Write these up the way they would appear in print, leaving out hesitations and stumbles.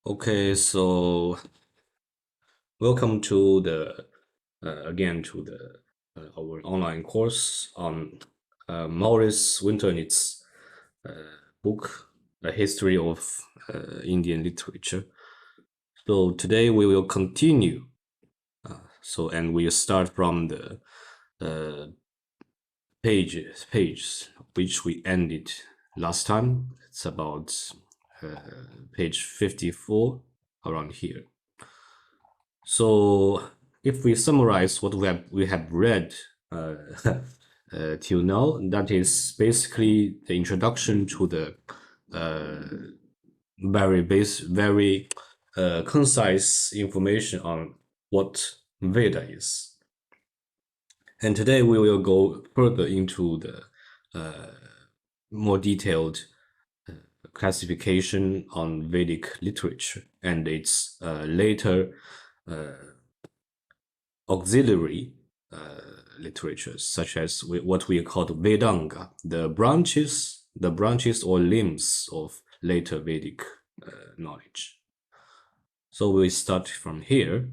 Okay, so welcome to the again to the our online course on Maurice Winternit's uh, book, A History of Indian Literature. So today we will continue. And we'll start from the uh, page which we ended last time. It's about page 54 around here. So if we summarize what we have read uh, till now, that is basically the introduction to the uh, very concise information on what Veda is. And today we will go further into the more detailed classification on Vedic literature and its later auxiliary literatures, such as what we call Vedanga, the branches or limbs of later Vedic knowledge. So we start from here.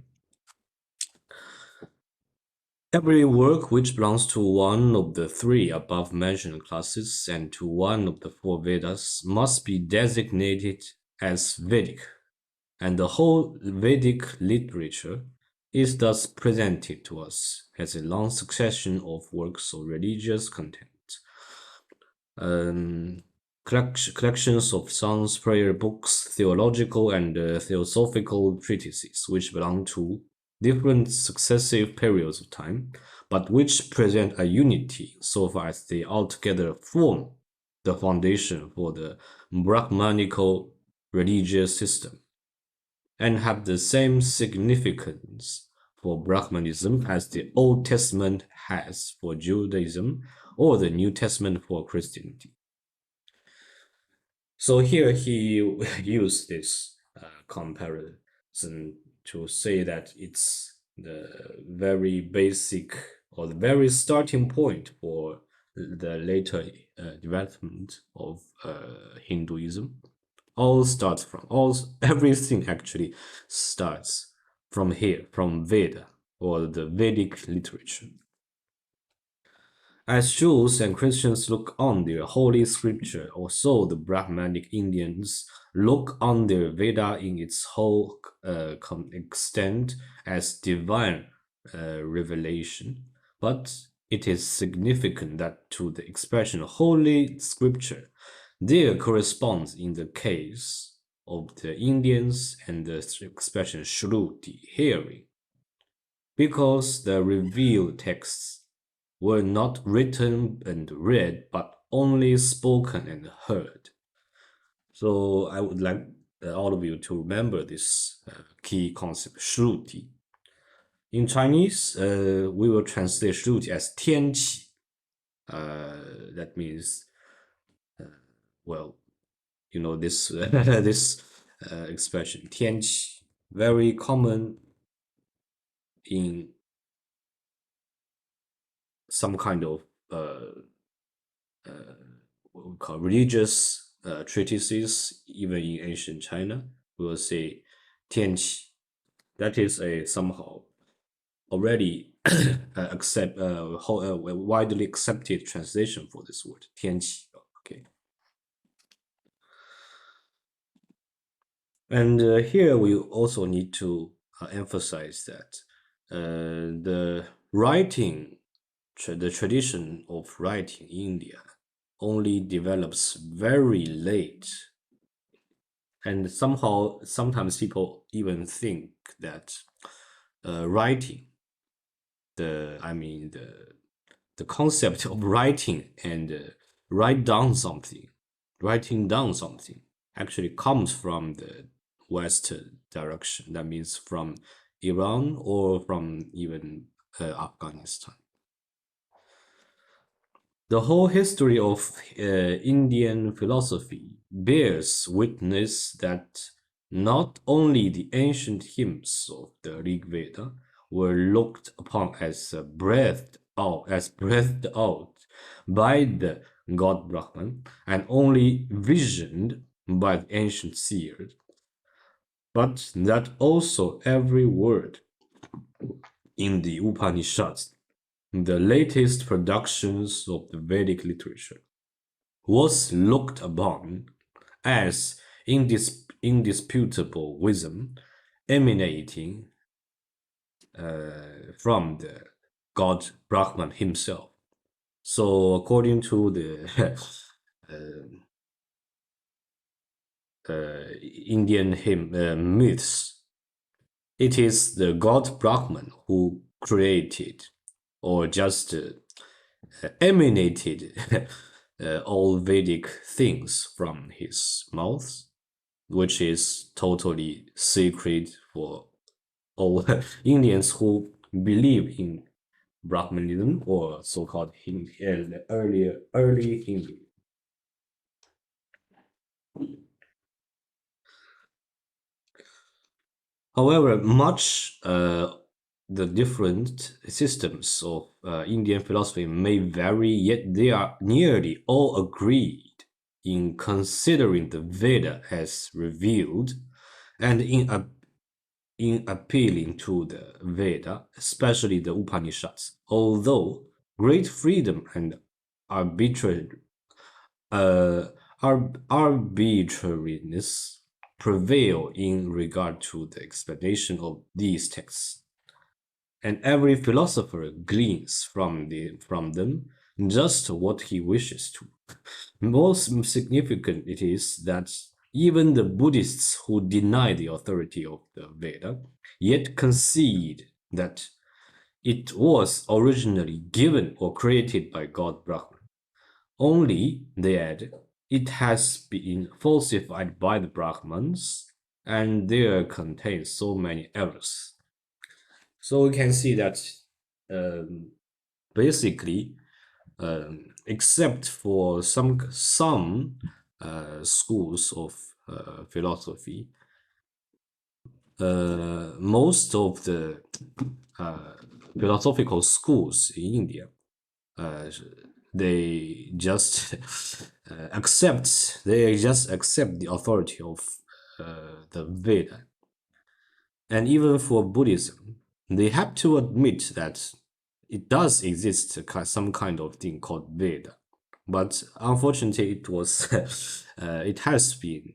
Every work which belongs to one of the three above-mentioned classes and to one of the four Vedas must be designated as Vedic, and the whole Vedic literature is thus presented to us as a long succession of works of religious content. Collections of songs, prayer books, theological and theosophical treatises, which belong to different successive periods of time, but which present a unity so far as they altogether form the foundation for the Brahmanical religious system, and have the same significance for Brahmanism as the Old Testament has for Judaism or the New Testament for Christianity. So here he used this comparison to say that it's the very basic or the very starting point for the later development of Hinduism. Everything actually starts from here, from Veda or the Vedic literature. As Jews and Christians look on their holy scripture, or so the Brahmanic Indians look on their Veda in its whole extent as divine revelation. But it is significant that to the expression holy scripture, there corresponds in the case of the Indians and the expression Shruti, hearing, because the revealed texts were not written and read, but only spoken and heard. So I would like all of you to remember this key concept, Shruti. In Chinese, we will translate Shruti as 天启. That means, well, you know this this expression, 天启, very common in some kind of what we call religious treatises, even in ancient China. We will say 天启. That is a somehow already widely accepted translation for this word, 天启. Okay. And here we also need to emphasize that the tradition of writing in India only develops very late. And sometimes people even think that writing, the concept of writing and writing down something actually comes from the West direction. That means from Iran or from even Afghanistan. The whole history of Indian philosophy bears witness that not only the ancient hymns of the Rig Veda were looked upon as breathed out by the god Brahman and only visioned by the ancient seers, but that also every word in the Upanishads, the latest productions of the Vedic literature, was looked upon as indisputable wisdom emanating from the god Brahman himself. So, according to the Indian myths, it is the god Brahman who created or just emanated all Vedic things from his mouth, which is totally sacred for all Indians who believe in Brahmanism or so-called early Hindu. However, much the different systems of Indian philosophy may vary, yet they are nearly all agreed in considering the Veda as revealed and in appealing to the Veda, especially the Upanishads. Although great freedom and arbitrary, uh, arbitrariness prevail in regard to the explanation of these texts, and every philosopher gleans from them just what he wishes to. Most significant it is that even the Buddhists who deny the authority of the Veda yet concede that it was originally given or created by God Brahman. Only, they add, it has been falsified by the Brahmans and there contains so many errors. So we can see that um, basically, except for some schools of philosophy, most of the uh, philosophical schools in India, uh, they just they just accept the authority of the Veda. And even for Buddhism, they have to admit that it does exist some kind of thing called Veda, but unfortunately, it has been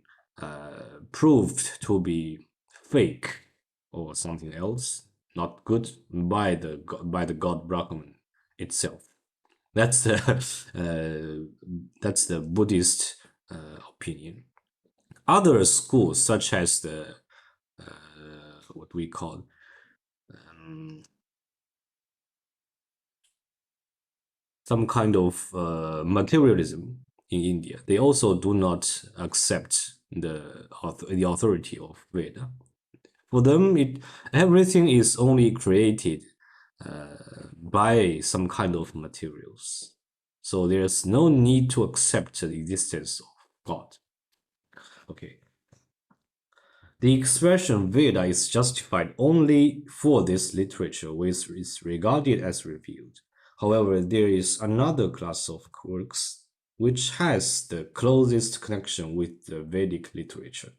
proved to be fake or something else, not good by the god Brahman itself. That's the that's the Buddhist opinion. Other schools, such as the what we call some kind of materialism in India, they also do not accept the authority of Veda. For them, everything is only created by some kind of materials. So there's no need to accept the existence of God. Okay. The expression Veda is justified only for this literature, which is regarded as revealed. However, there is another class of works which has the closest connection with the Vedic literature,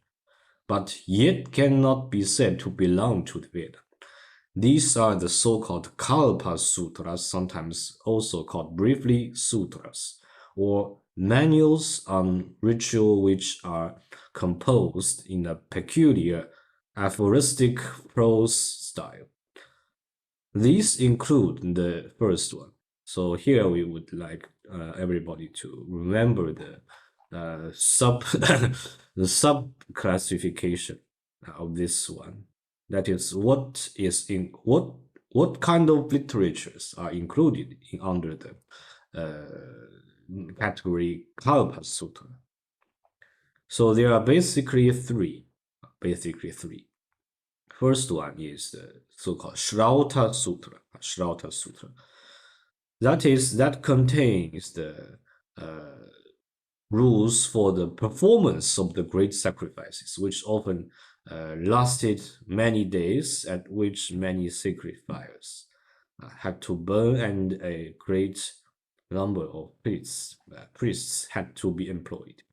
but yet cannot be said to belong to the Veda. These are the so-called Kalpa Sutras, sometimes also called briefly sutras, or manuals on ritual which are composed in a peculiar aphoristic prose style. These include the first one. So here we would like everybody to remember the the sub classification of this one. That is, what kind of literatures are included under the category Kalpa Sutra. So there are basically three. Basically three. First one is the so-called Shrauta Sutra. Shrauta Sutra. That contains the rules for the performance of the great sacrifices, which often lasted many days, at which many sacred fires had to burn, and a great number of priests had to be employed.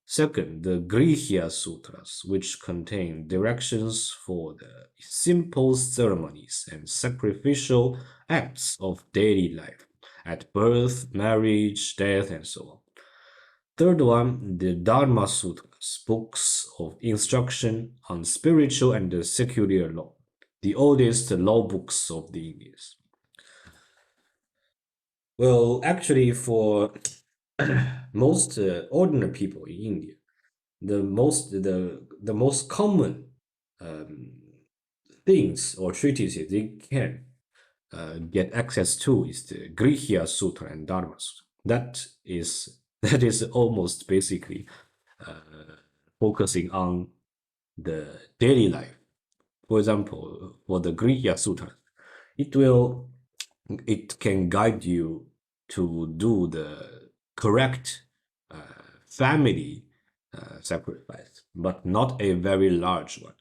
Second, the Grihya Sutras, which contain directions for the simple ceremonies and sacrificial acts of daily life at birth, marriage, death, and so on. Third one, the Dharma Sutras, books of instruction on spiritual and secular law, the oldest law books of the Indians. Well, actually, for most ordinary people in India, the most common um, things or treatises they can get access to is the Grihya Sutra and Dharma Sutra. That is almost basically focusing on the daily life. For example, for the Grihya Sutra, it will it can guide you to do the correct family sacrifice, but not a very large one.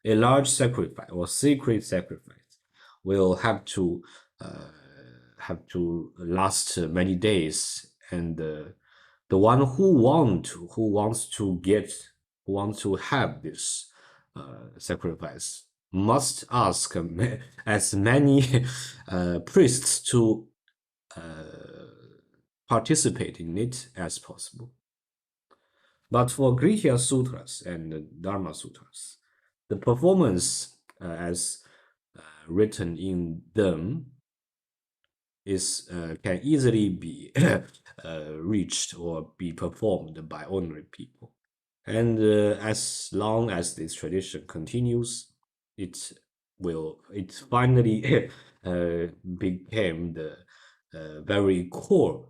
A large sacrifice or sacred sacrifice will uh, have to last many days, and the one who wants to have this sacrifice must ask as many priests to participate in it as possible. But for Grihya Sutras and Dharma Sutras, the performance as written in them is can easily be reached or be performed by ordinary people. And as long as this tradition continues, it it finally became the very core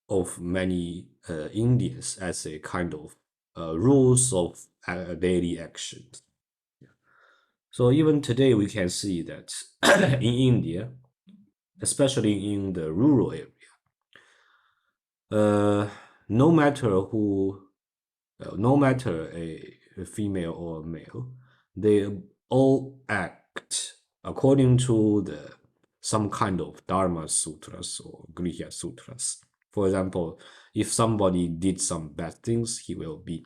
of many Indians as a kind of rules of daily actions. So even today, we can see that in India, especially in the rural area, no matter no matter a female or a male, they all act according to some kind of Dharma sutras or Grihya sutras. For example, if somebody did some bad things, he will be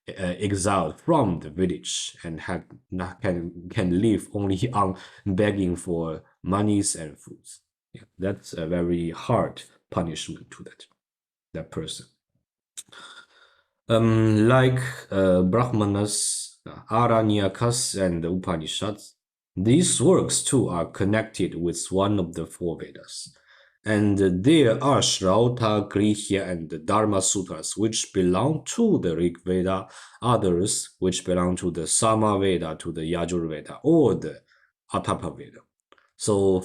exiled from the village and can live only on begging for monies and foods. Yeah, that's a very hard punishment to that person. Like Brahmanas, Aranyakas, and the Upanishads, these works too are connected with one of the four Vedas. And there are Shrauta, Grihya, and the Dharma Sutras, which belong to the Rig Veda, others which belong to the Sama Veda, to the Yajur Veda, or the Atapa Veda. So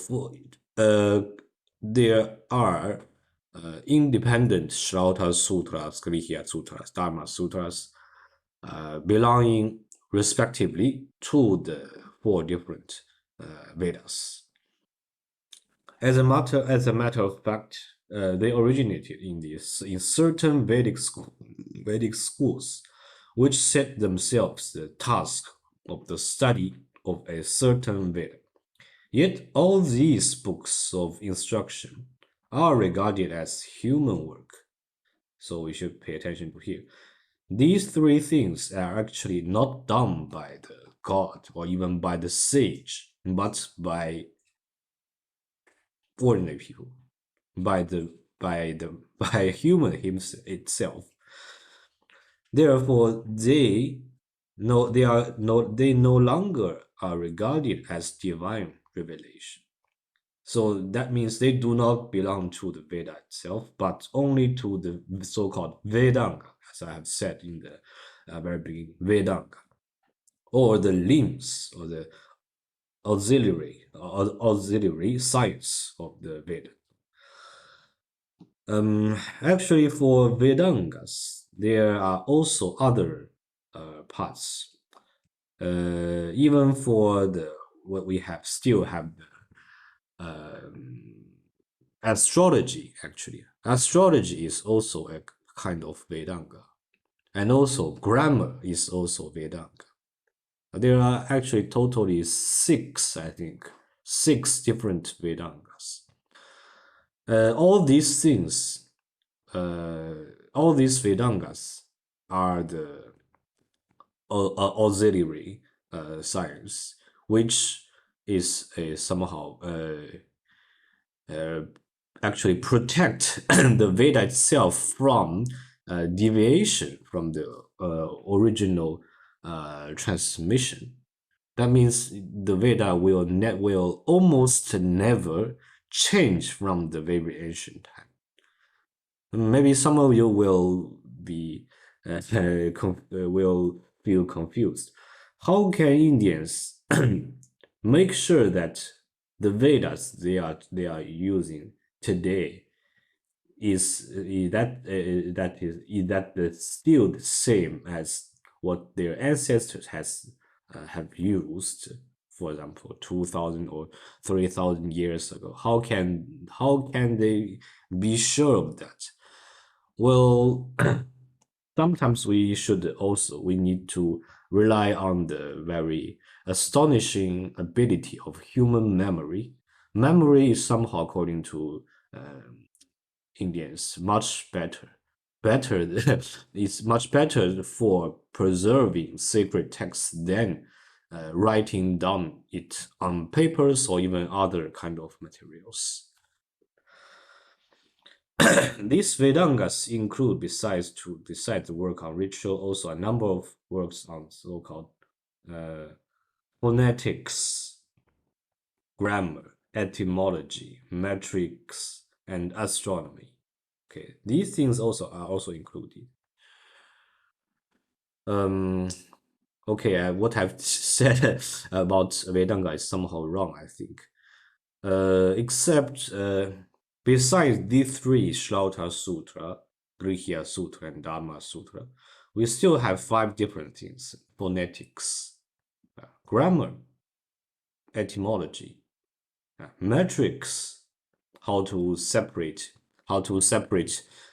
there are independent Shrauta Sutras, Grihya Sutras, Dharma Sutras, belonging respectively to the four different Vedas. As a matter of fact, they originated in certain Vedic schools, which set themselves the task of the study of a certain Veda. Yet all these books of instruction are regarded as human work, so we should pay attention to here. These three things are actually not done by the god or even by the sage, but by ordinary people, by the by human himself itself. Therefore, they no longer are regarded as divine revelation. So that means they do not belong to the Veda itself, but only to the so-called Vedanga, as I have said in the very beginning, Vedanga, or the limbs or the auxiliary science of the Veda. Actually, for Vedangas, there are also other parts. Even for what we still have astrology. Actually, astrology is also a kind of Vedanga, and also grammar is also Vedanga. There are actually totally six, I think, six different Vedangas. All these things all these Vedangas are the auxiliary science, which is a somehow uh, actually protect the Veda itself from deviation from the original transmission. That means the Veda will almost never change from the very ancient time. Maybe some of you will be will feel confused. How can Indians make sure that the Vedas they are using today is still the same as what their ancestors have used, for example, 2,000 or 3,000 years ago? How can they be sure of that? Well, sometimes we need to rely on the very astonishing ability of human memory. Memory is somehow, according to Indians, much better. Better, it's much better for preserving sacred texts than writing down it on papers or even other kind of materials. These Vedangas include, besides the work on ritual, also a number of works on so-called uh, phonetics, grammar, etymology, metrics, and astronomy. Okay, these things are also included. Um, okay, what I've said about Vedanga is somehow wrong, I think. Except besides these three, Shlauta Sutra, Grihya Sutra, and Dharma Sutra, we still have five different things: phonetics, grammar, etymology, metrics, how to separate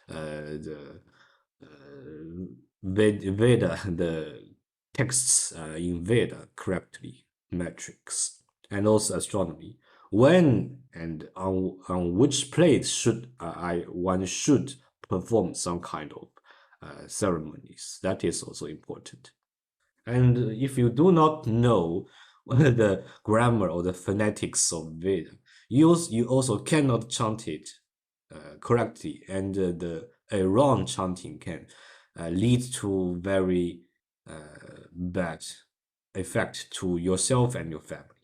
the Veda, the texts in Veda correctly, metrics, and also astronomy. When and on which place one should perform some kind of ceremonies. That is also important. And if you do not know the grammar or the phonetics of Veda, you also cannot chant it correctly, and a wrong chanting can lead to very bad effect to yourself and your family.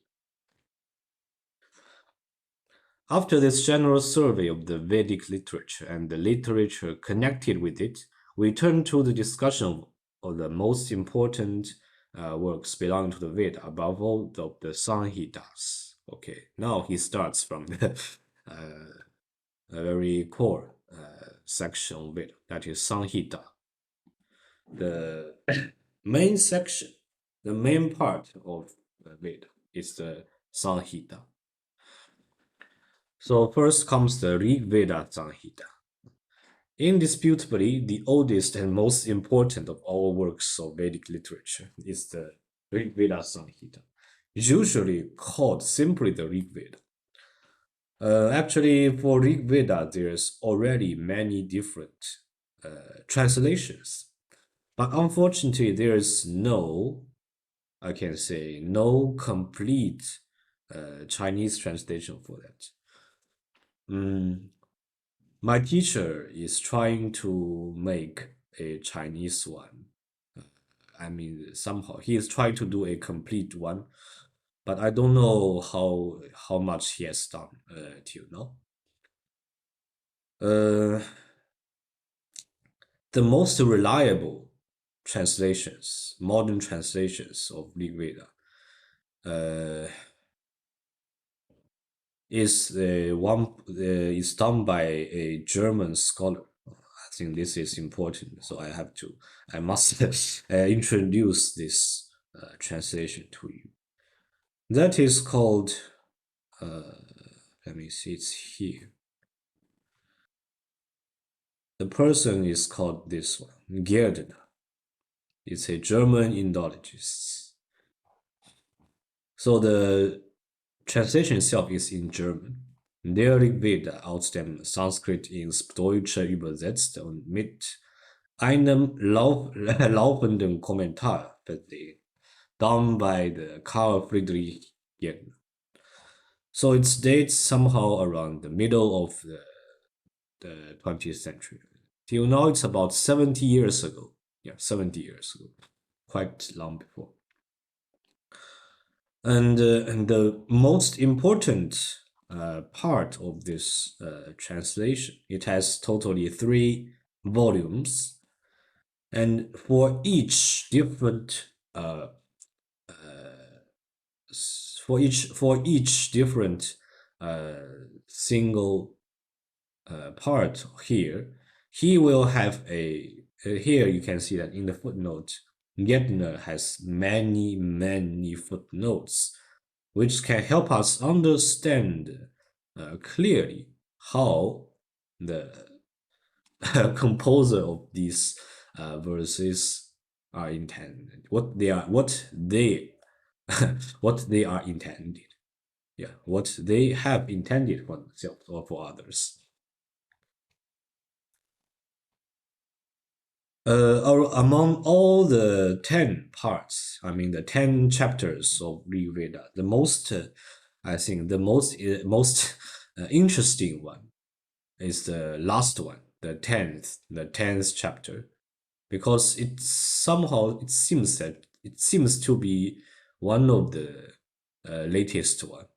After this general survey of the Vedic literature and the literature connected with it, we turn to the discussion of the most important works belonging to the Veda, above all the Samhitas. Okay, now he starts from the a very core section of Veda, that is Samhita. The main section, the main part of Veda is the Samhita. So first comes the Rig Veda Samhita. Indisputably, the oldest and most important of all works of Vedic literature is the Rig Veda Samhita, usually called simply the Rig Veda. Actually, for Rig Veda, there's already many different translations, but unfortunately, there is I can say, no complete Chinese translation for that. My teacher is trying to make a Chinese one. I mean, somehow he is trying to do a complete one, but I don't know how much he has done till now. The most reliable translations, modern translations of Rig Veda, is done by a German scholar. I think this is important, so I must introduce this translation to you. That is called. Let me see, it's here. The person is called this one, Gerdner. It's a German Indologist. So the translation itself is in German. Der Rig Veda aus dem Sanskrit ins Deutsche übersetzt und mit einem laufenden Kommentar versehen, done by the Carl Friedrich Jäger. So it dates somehow around the middle of the 20th century. Till now, it's about 70 years ago. Yeah, 70 years ago. Quite long before. And the most important part of this translation, it has totally 3 volumes, and for each different for each different single part here, he will have here you can see that in the footnote, Gedner has many footnotes, which can help us understand clearly how the composer of these verses are intended, what they are intended, yeah, what they have intended for themselves or for others. Among all the 10 parts, I mean the 10 chapters of Rig Veda, the most, I think, the most interesting one is the last one, the tenth chapter, because it seems to be one of the latest one,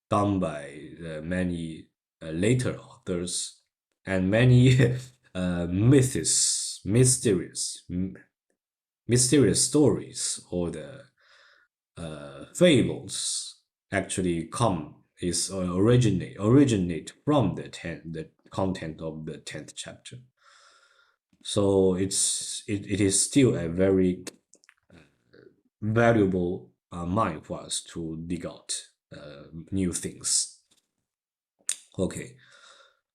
done by many later authors, and many mysterious stories or the fables actually originate from the content of the 10th chapter. So it is still a very valuable mine for us to dig out new things. Okay.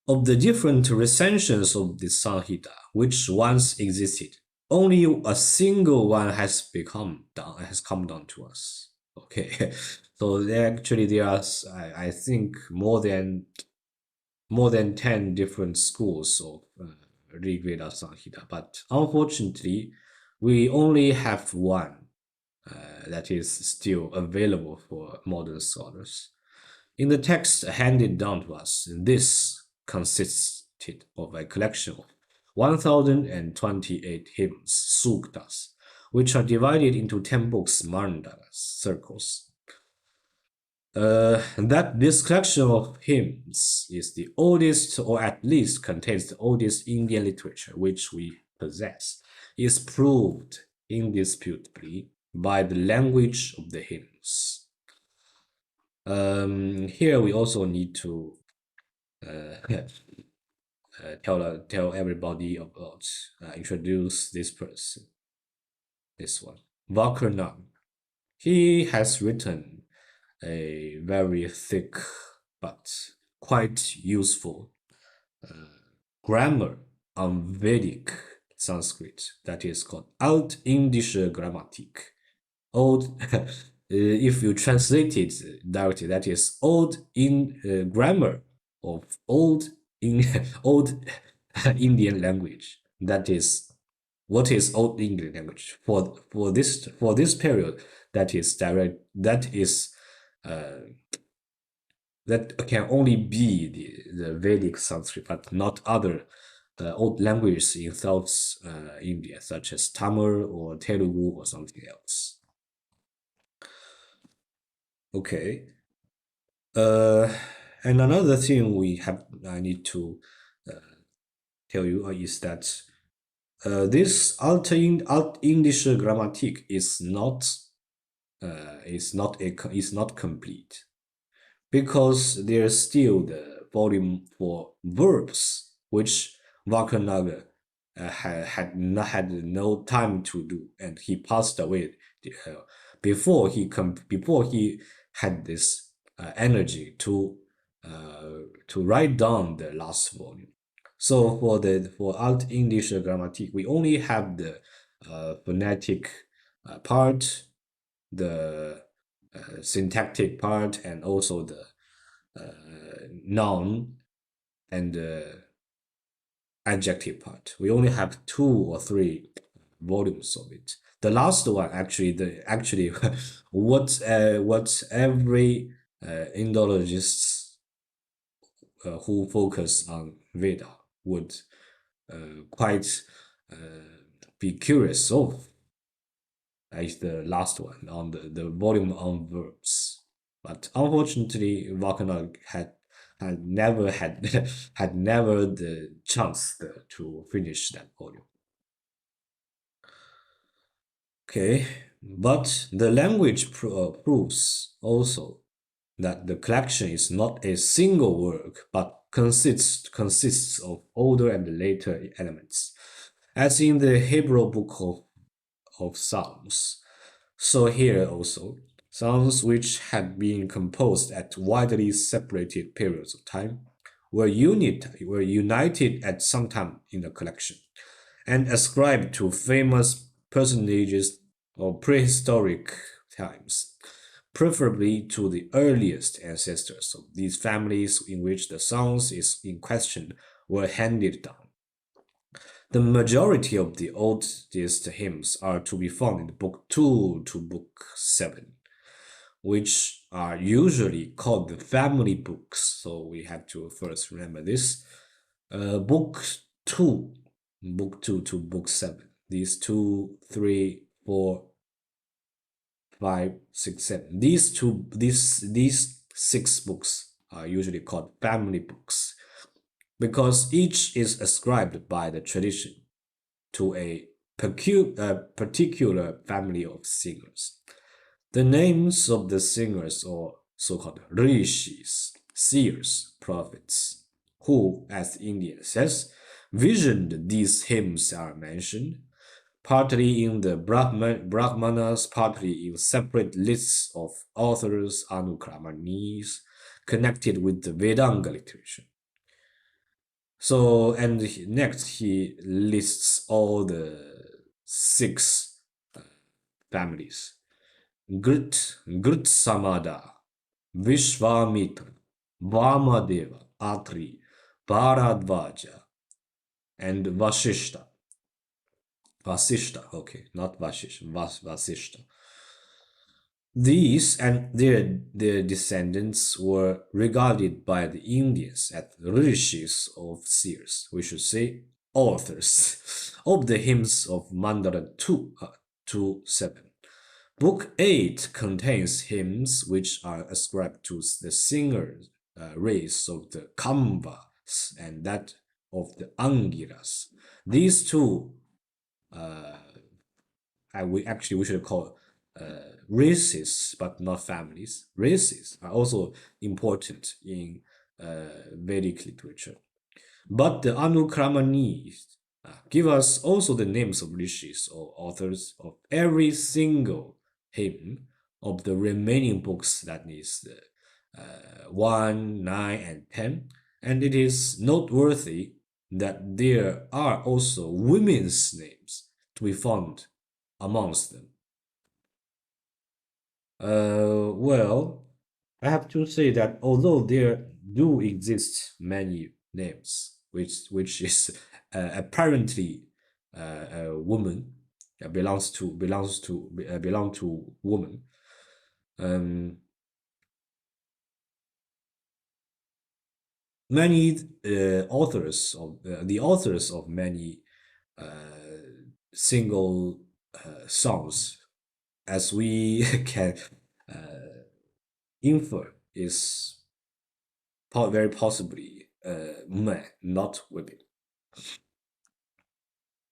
Of the different recensions of the Samhita, which once existed, only a single one has come down to us. Okay, so there are, I think, more than 10 different schools of Rig Veda Samhita, but unfortunately, we only have one that is still available for modern scholars. In the text handed down to us, this consisted of a collection of 1028 hymns, suktas, which are divided into 10 books, mandalas, circles. That this collection of hymns is the oldest, or at least contains the oldest Indian literature which we possess, is proved indisputably by the language of the hymns. Here we also need to tell everybody about, introduce this person, this one, Vakarnam. He has written a very thick but quite useful grammar on Vedic Sanskrit that is called Altindische Grammatik. If you translate it directly, that is old in grammar of old in old Indian language. That is what is old Indian language for this period. That is direct. That can only be the Vedic Sanskrit, but not other old languages in South India, such as Tamil or Telugu or something else. Okay. And another thing I need to tell you is that this Altindische Grammatik is not complete, because there's still the volume for verbs, which Vakunaga had no time to do, and he passed away before he had this energy to write down the last volume. So for Alt English Grammatik, we only have the phonetic part, the syntactic part, and also the noun and adjective part. We only have 2 or 3 volumes of it. The last one actually what every Indologist who focus on Veda would quite be curious of is the last one on the volume on verbs. But unfortunately, Wagner had never had had never the chance to finish that volume. Okay, but the language proves also that the collection is not a single work, but consists of older and later elements, as in the Hebrew book of Psalms. So here also, songs which had been composed at widely separated periods of time were united at some time in the collection and ascribed to famous personages of prehistoric times, preferably to the earliest ancestors of these families in which the songs in question were handed down. The majority of the oldest hymns are to be found in Book 2 to Book 7, which are usually called the family books. So we have to first remember this. Book 2, Book 2 to Book 7. These 2, 3, 4, 5, 6, 7. These 6 books are usually called family books because each is ascribed by the tradition to a particular family of singers. The names of the singers or so-called rishis, seers, prophets, who, as the Indian says, visioned these hymns are mentioned, partly in the Brahmanas, partly in separate lists of authors, anukramanis, connected with the Vedanga literature. So, and next he lists all the 6 families. Grit Samada, Vishvamitra, Vamadeva, Atri, Bharadvaja, and Vasishta. Vasishta, okay, not Vashish, Vasishta. These and their descendants were regarded by the Indians as rishis of seers, we should say authors, of the hymns of Mandala 2 to 7. Book 8 contains hymns which are ascribed to the singer race of the Kambas and that of the Angiras. These two, we should call races, but not families. Races are also important in Vedic literature. But the Anukramani give us also the names of rishis or authors of every single hymn of the remaining books, that is 1, 9, and 10. And it is noteworthy that there are also women's names to be found amongst them. Well, I have to say that although there do exist many names, which is apparently a woman belong to woman, many authors of the authors of many single songs, as we can infer, is very possibly men, not women.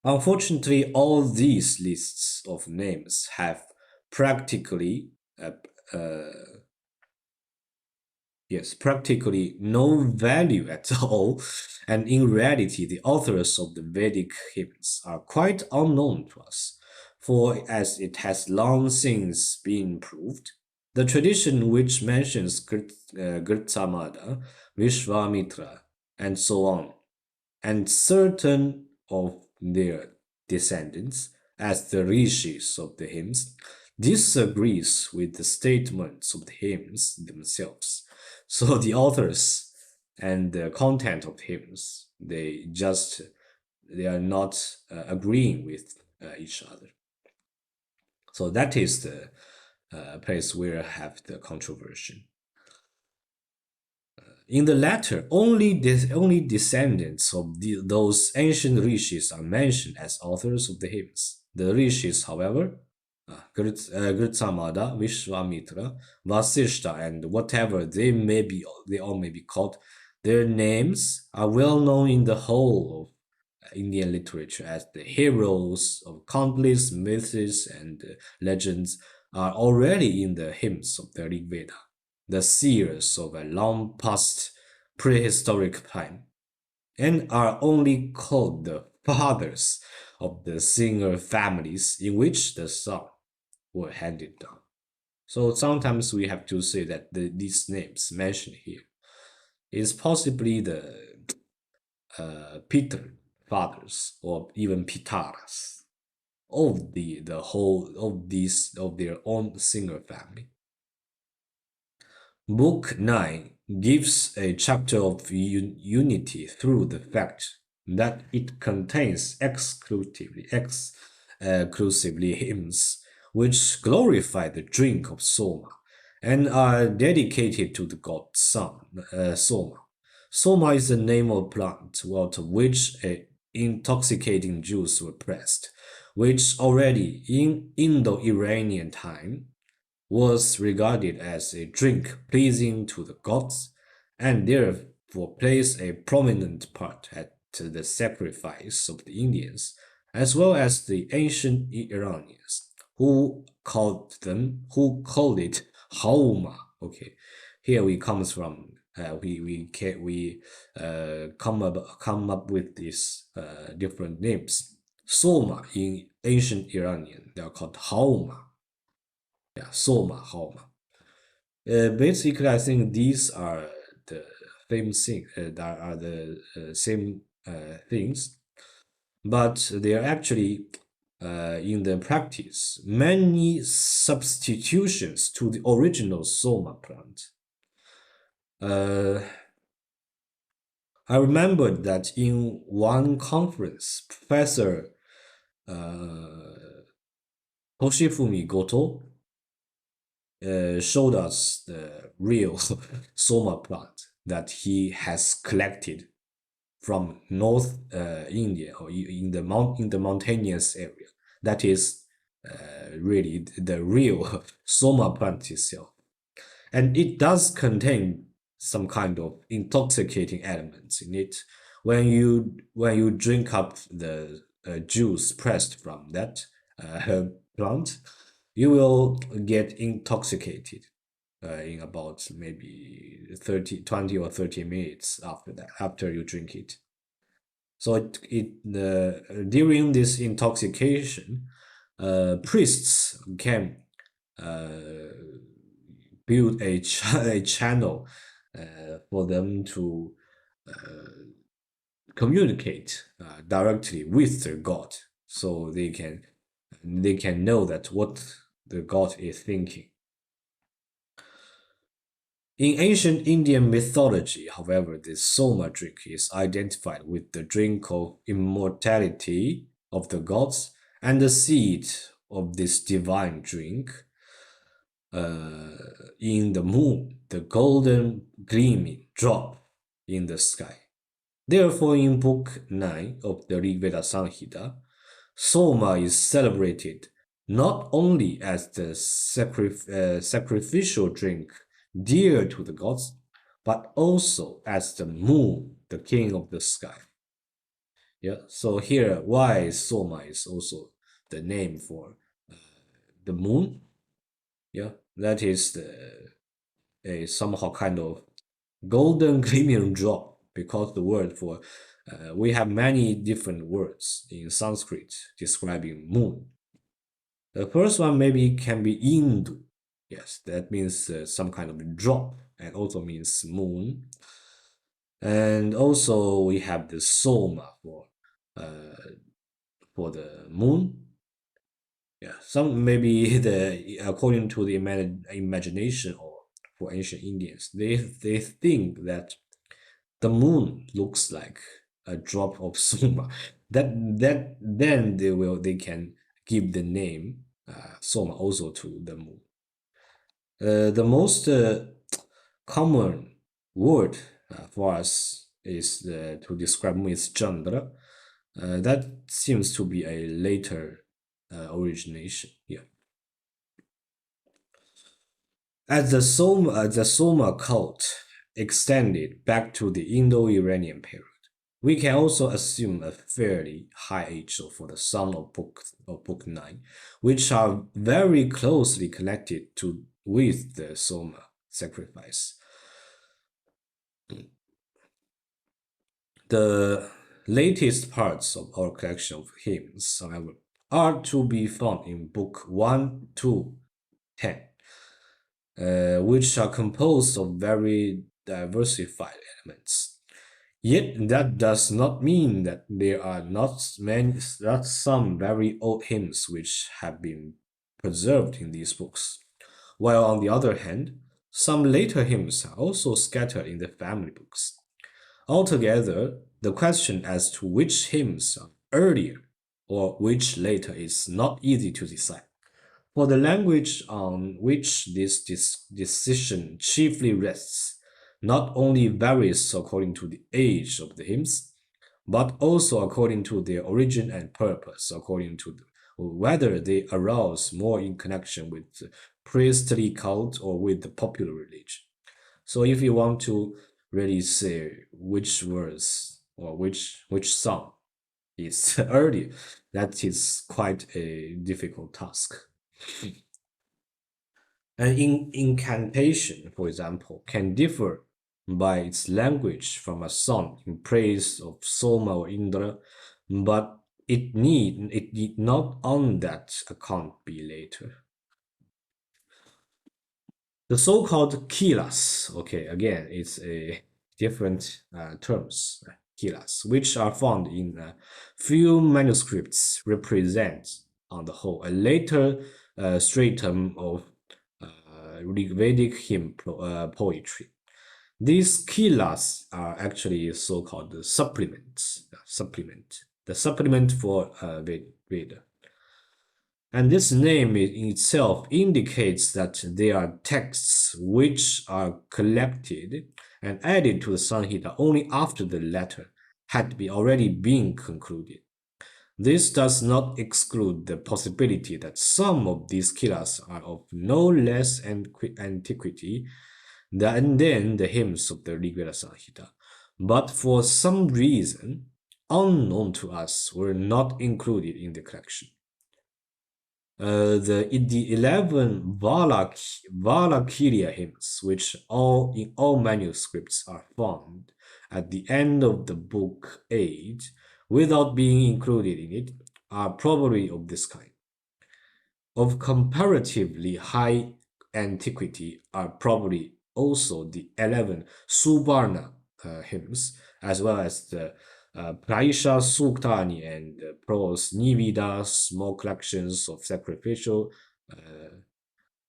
Unfortunately, all these lists of names have practically practically no value at all, and in reality, the authors of the Vedic hymns are quite unknown to us, for as it has long since been proved, the tradition which mentions Girtamada, Vishvamitra, and so on, and certain of their descendants, as the rishis of the hymns, disagrees with the statements of the hymns themselves. So the authors and the content of hymns, they just they are not agreeing with each other. So that is the place where I have the controversy. In the latter, only descendants of those ancient rishis are mentioned as authors of the hymns. The rishis, however, Gritsamada, Vishwamitra, Vasishta, and whatever they all may be called, their names are well known in the whole of Indian literature as the heroes of countless myths and legends are already in the hymns of the Rig Veda, the seers of a long past prehistoric time, and are only called the fathers of the singer families in which the song were handed down. So sometimes we have to say that these names mentioned here is possibly the Peter fathers or even Pitaras of the whole of their own singer family. Book 9 gives a chapter of unity through the fact that it contains exclusively hymns which glorify the drink of Soma and are dedicated to the god Soma. Soma is the name of a plant out of which intoxicating juice were pressed, which already in Indo-Iranian time was regarded as a drink pleasing to the gods and therefore plays a prominent part at the sacrifice of the Indians as well as the ancient Iranians who called it Hauma. Okay, here we comes from we come up with these different names. Soma in ancient Iranian they are called Hauma. Yeah, Soma, Hauma. Basically, I think these are the same thing. That are the same things, but they are actually in the practice many substitutions to the original Soma plant. I remembered that in one conference, Professor Toshifumi Goto showed us the real Soma plant that he has collected from North India or in the mountainous area. That is really the real Soma plant itself, and it does contain some kind of intoxicating elements in it. When you drink up the juice pressed from that plant, you will get intoxicated in about maybe 20 or 30 minutes after you drink it. So during this intoxication, priests can build a channel for them to communicate directly with their god, so they can know that what the god is thinking. In ancient Indian mythology, however, this Soma drink is identified with the drink of immortality of the gods, and the seed of this divine drink in the moon, the golden gleaming drop in the sky. Therefore, in Book 9 of the Rig Veda Samhita, Soma is celebrated not only as the sacrificial drink dear to the gods, but also as the moon, the king of the sky. Yeah, so here, why Soma is also the name for the moon. Yeah, that is a somehow kind of golden gleaming drop, because the word for we have many different words in Sanskrit describing moon. The first one maybe can be Indu. Yes, that means some kind of drop, and also means moon. And also we have the Soma for the moon. Yeah, some maybe according to the imagination or for ancient Indians, they think that the moon looks like a drop of soma. Then they can give the name soma also to the moon. The most common word for us is to describe moon is Chandra. That seems to be a later origination here. As the Soma cult extended back to the Indo-Iranian period, we can also assume a fairly high age for the Sun of Book 9, which are very closely connected with the Soma sacrifice. The latest parts of our collection of hymns, however, are to be found in Book 1 to 10, which are composed of very diversified elements. Yet that does not mean that there are not some very old hymns which have been preserved in these books, while on the other hand, some later hymns are also scattered in the family books. Altogether, the question as to which hymns are earlier or which later is not easy to decide. For the language on which this decision chiefly rests not only varies according to the age of the hymns, but also according to their origin and purpose, according to whether they arouse more in connection with the priestly cult or with the popular religion. So if you want to really say which verse or which song is earlier, that is quite a difficult task. An incantation, for example, can differ by its language from a song in praise of Soma or Indra, but it need not on that account be later. The so-called kilas, okay, again, it's a different terms, kilas, which are found in few manuscripts, represent, on the whole, a later stratum of Vedic hymn poetry. These kilas are actually so-called supplements, the supplement for Veda. And this name in itself indicates that they are texts which are collected and added to the Samhita only after the letter had already been concluded. This does not exclude the possibility that some of these kilas are of no less antiquity than the hymns of the Rigveda Samhita, but for some reason unknown to us were not included in the collection. The 11 Valakirya hymns, which in all manuscripts are found at the end of the book 8, without being included in it, are probably of this kind. Of comparatively high antiquity are probably also the 11 Subarna hymns, as well as the Praisha Suktani and Pros Nivida, small collections of sacrificial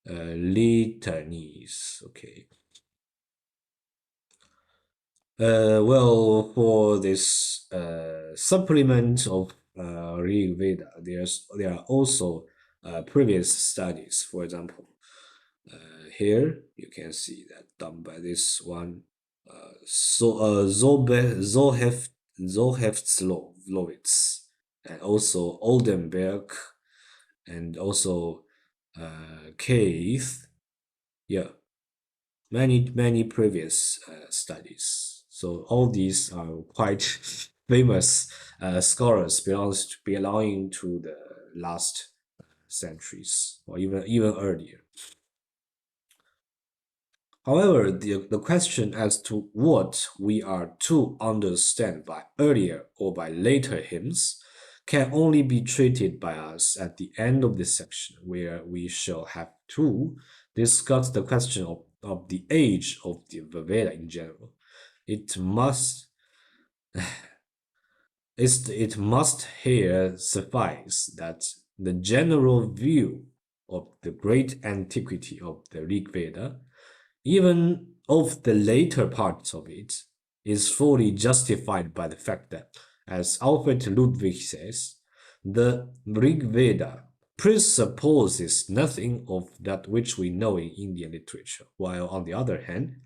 litanies. Okay. Well, for this supplement of Rig Veda, there are also previous studies. For example, here you can see that done by this one, Zohevtslovitz, and also Oldenberg, and also Keith. Yeah, many previous studies. So all these are quite famous scholars belonging to the last centuries or even earlier. However, the question as to what we are to understand by earlier or by later hymns can only be treated by us at the end of this section, where we shall have to discuss the question of the age of the Veda in general. It must here suffice that the general view of the great antiquity of the Rig Veda, even of the later parts of it, is fully justified by the fact that, as Alfred Ludwig says, the Rig Veda presupposes nothing of that which we know in Indian literature, while on the other hand,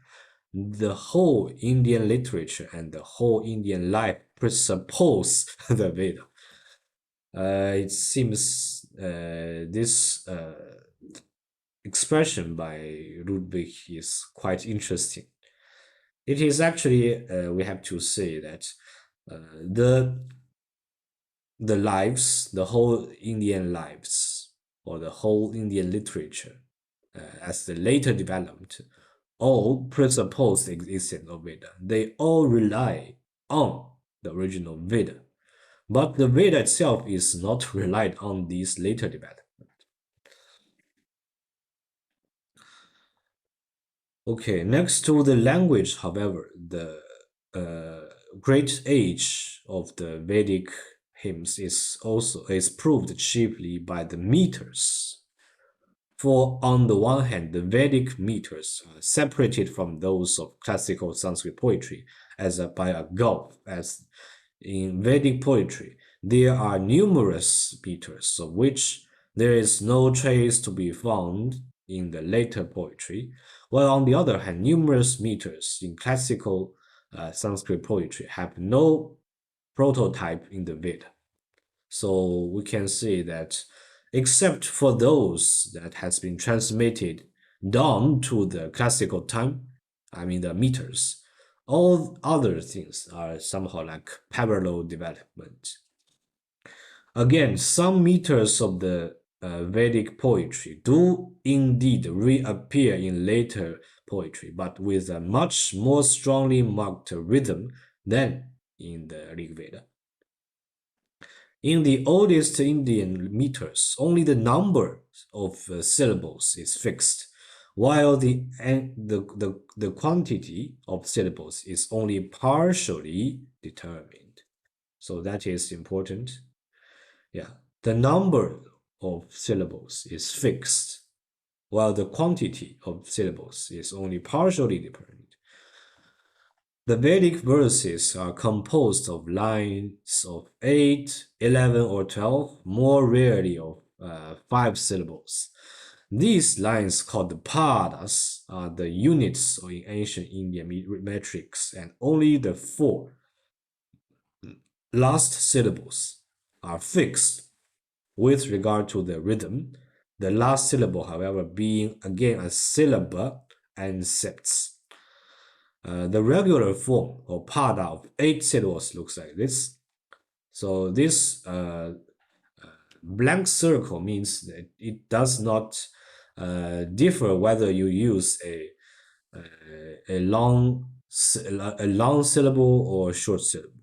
the whole Indian literature and the whole Indian life presuppose the Veda. It seems this expression by Ludwig is quite interesting. It is actually, we have to say that the lives, the whole Indian lives, or the whole Indian literature, as the later developed, all presuppose the existence of Veda. They all rely on the original Veda. But the Veda itself is not relied on these later development. Okay, next to the language, however, the great age of the Vedic hymns is proved chiefly by the meters. For on the one hand, the Vedic meters are separated from those of classical Sanskrit poetry by a gulf, as in Vedic poetry, there are numerous meters of which there is no trace to be found in the later poetry, while on the other hand, numerous meters in classical Sanskrit poetry have no prototype in the Veda. So we can say that except for those that has been transmitted down to the classical time, I mean the meters, all other things are somehow like parallel development. Again, some meters of the Vedic poetry do indeed reappear in later poetry, but with a much more strongly marked rhythm than in the Rig Veda. In the oldest Indian meters, only the number of syllables is fixed, while the quantity of syllables is only partially determined. So that is important. Yeah, the number of syllables is fixed, while the quantity of syllables is only partially determined. The Vedic verses are composed of lines of 8, 11, or 12, more rarely of 5 syllables. These lines, called the padas, are the units in ancient Indian metrics, and only the 4 last syllables are fixed with regard to the rhythm, the last syllable, however, being again a syllable and septs. The regular form or pada of 8 syllables looks like this. So this blank circle means that it does not differ whether you use a long syllable or a short syllable.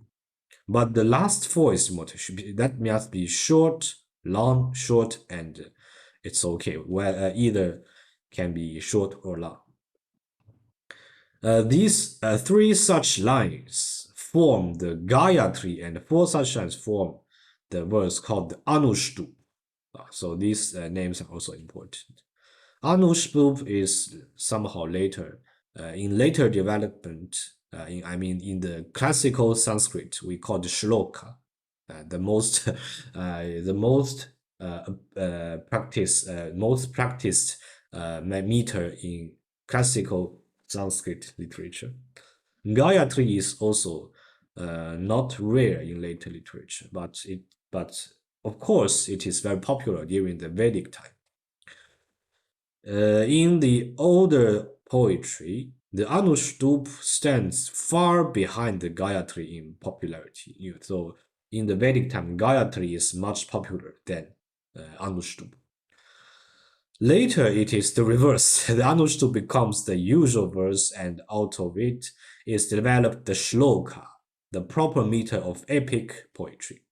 But the last voice motor that must be short, long, short, and it's okay. Where either can be short or long. These 3 such lines form the Gayatri, and 4 such lines form the verse called the Anushtup. So these names are also important. Anushtup is somehow later, in later development, in the classical Sanskrit, we call the shloka, the most practiced meter in classical Sanskrit literature. Gayatri is also not rare in later literature, but of course it is very popular during the Vedic time. In the older poetry, the Anushtup stands far behind the Gayatri in popularity. So in the Vedic time, Gayatri is much popular than Anushtup. Later, it is the reverse. The Anushtup becomes the usual verse, and out of it is developed the shloka, the proper meter of epic poetry.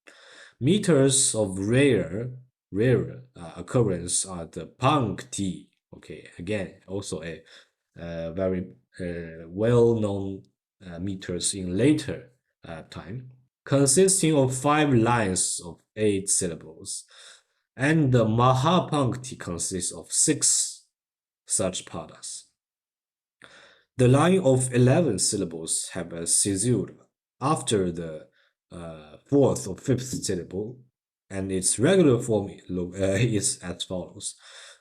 Meters of rarer occurrence are the pankti. Okay, again, also a very well-known meters in later time, consisting of 5 lines of 8 syllables. And the Mahapankti consists of 6 such padas. The line of 11 syllables have a caesura after the fourth or fifth syllable, and its regular form is as follows.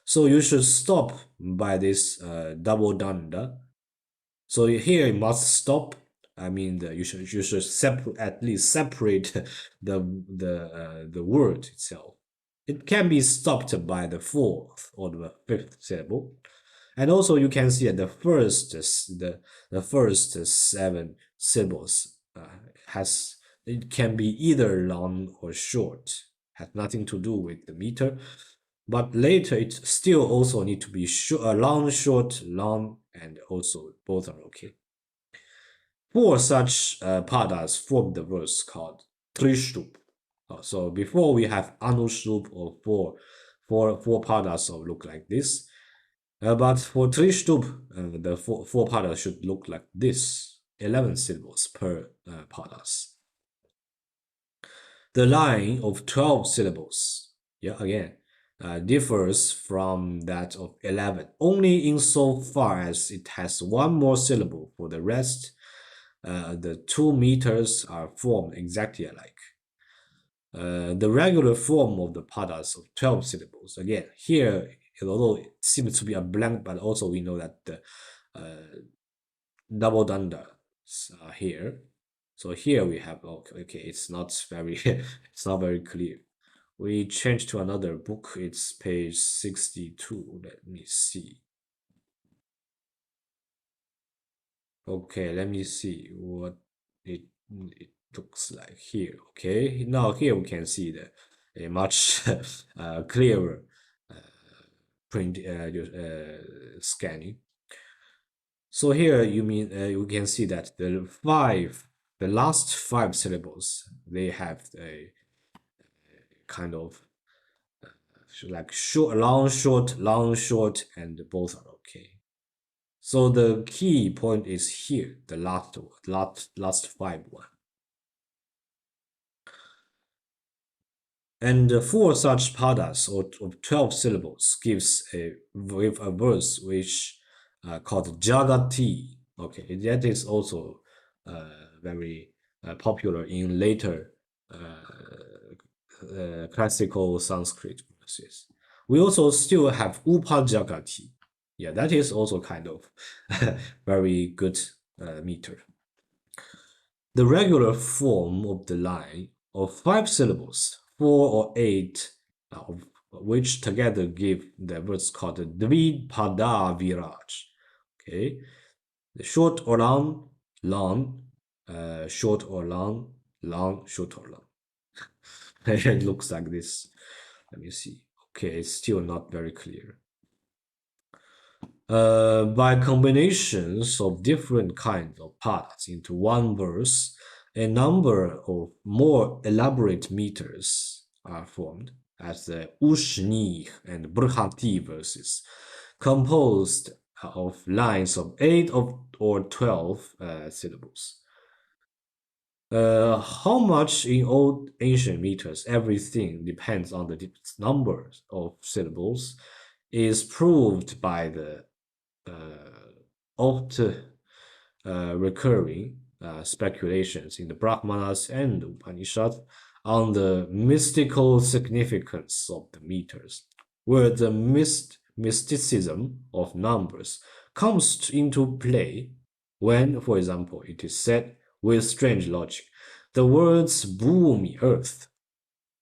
So you should stop by this double danda. So here you must stop. I mean, you should at least separate the word itself. It can be stopped by the fourth or the fifth syllable, and also you can see that the first seven syllables has it can be either long or short. Has nothing to do with the meter, but later it still also need to be long, short, long, and also both are okay. Four such padas form the verse called Trishtup. So before we have Anushtup or four padas look like this. But for Trishtup, the four padas should look like this, 11 syllables per padas. The line of 12 syllables, yeah, again, differs from that of 11 only insofar as it has one more syllable. For the rest, the 2 meters are formed exactly alike. The regular form of the padas of 12 syllables, again, here, although it seems to be a blank, but also we know that the double danda here. So here we have, okay, it's not very, it's not very clear. We change to another book. It's page 62. Let me see. Okay, let me see what it looks like here. Okay, now here we can see a much clearer print scanning. So here you can see that the last 5 syllables, they have a kind of like short, long, short, and both are okay. So the key point is here, the last 5 one. And 4 such padas of 12 syllables gives with a verse which called Jagati. Okay, that is also very popular in later classical Sanskrit verses. We also still have Upajagati. Yeah, that is also kind of very good meter. The regular form of the line of 5 syllables, 4 or 8, of which together give the words called Dvipada Viraj. Okay, the short or long, long, short or long, long, short or long. It looks like this. Let me see. Okay, it's still not very clear. By combinations of different kinds of parts into one verse, a number of more elaborate meters are formed, as the Ushni and Brhati verses, composed of lines of 8 or 12 syllables. How much in old ancient meters everything depends on the number of syllables is proved by the oft recurring speculations in the Brahmanas and Upanishads on the mystical significance of the meters, where the mysticism of numbers comes into play when, for example, it is said with strange logic, the words bhumi, earth,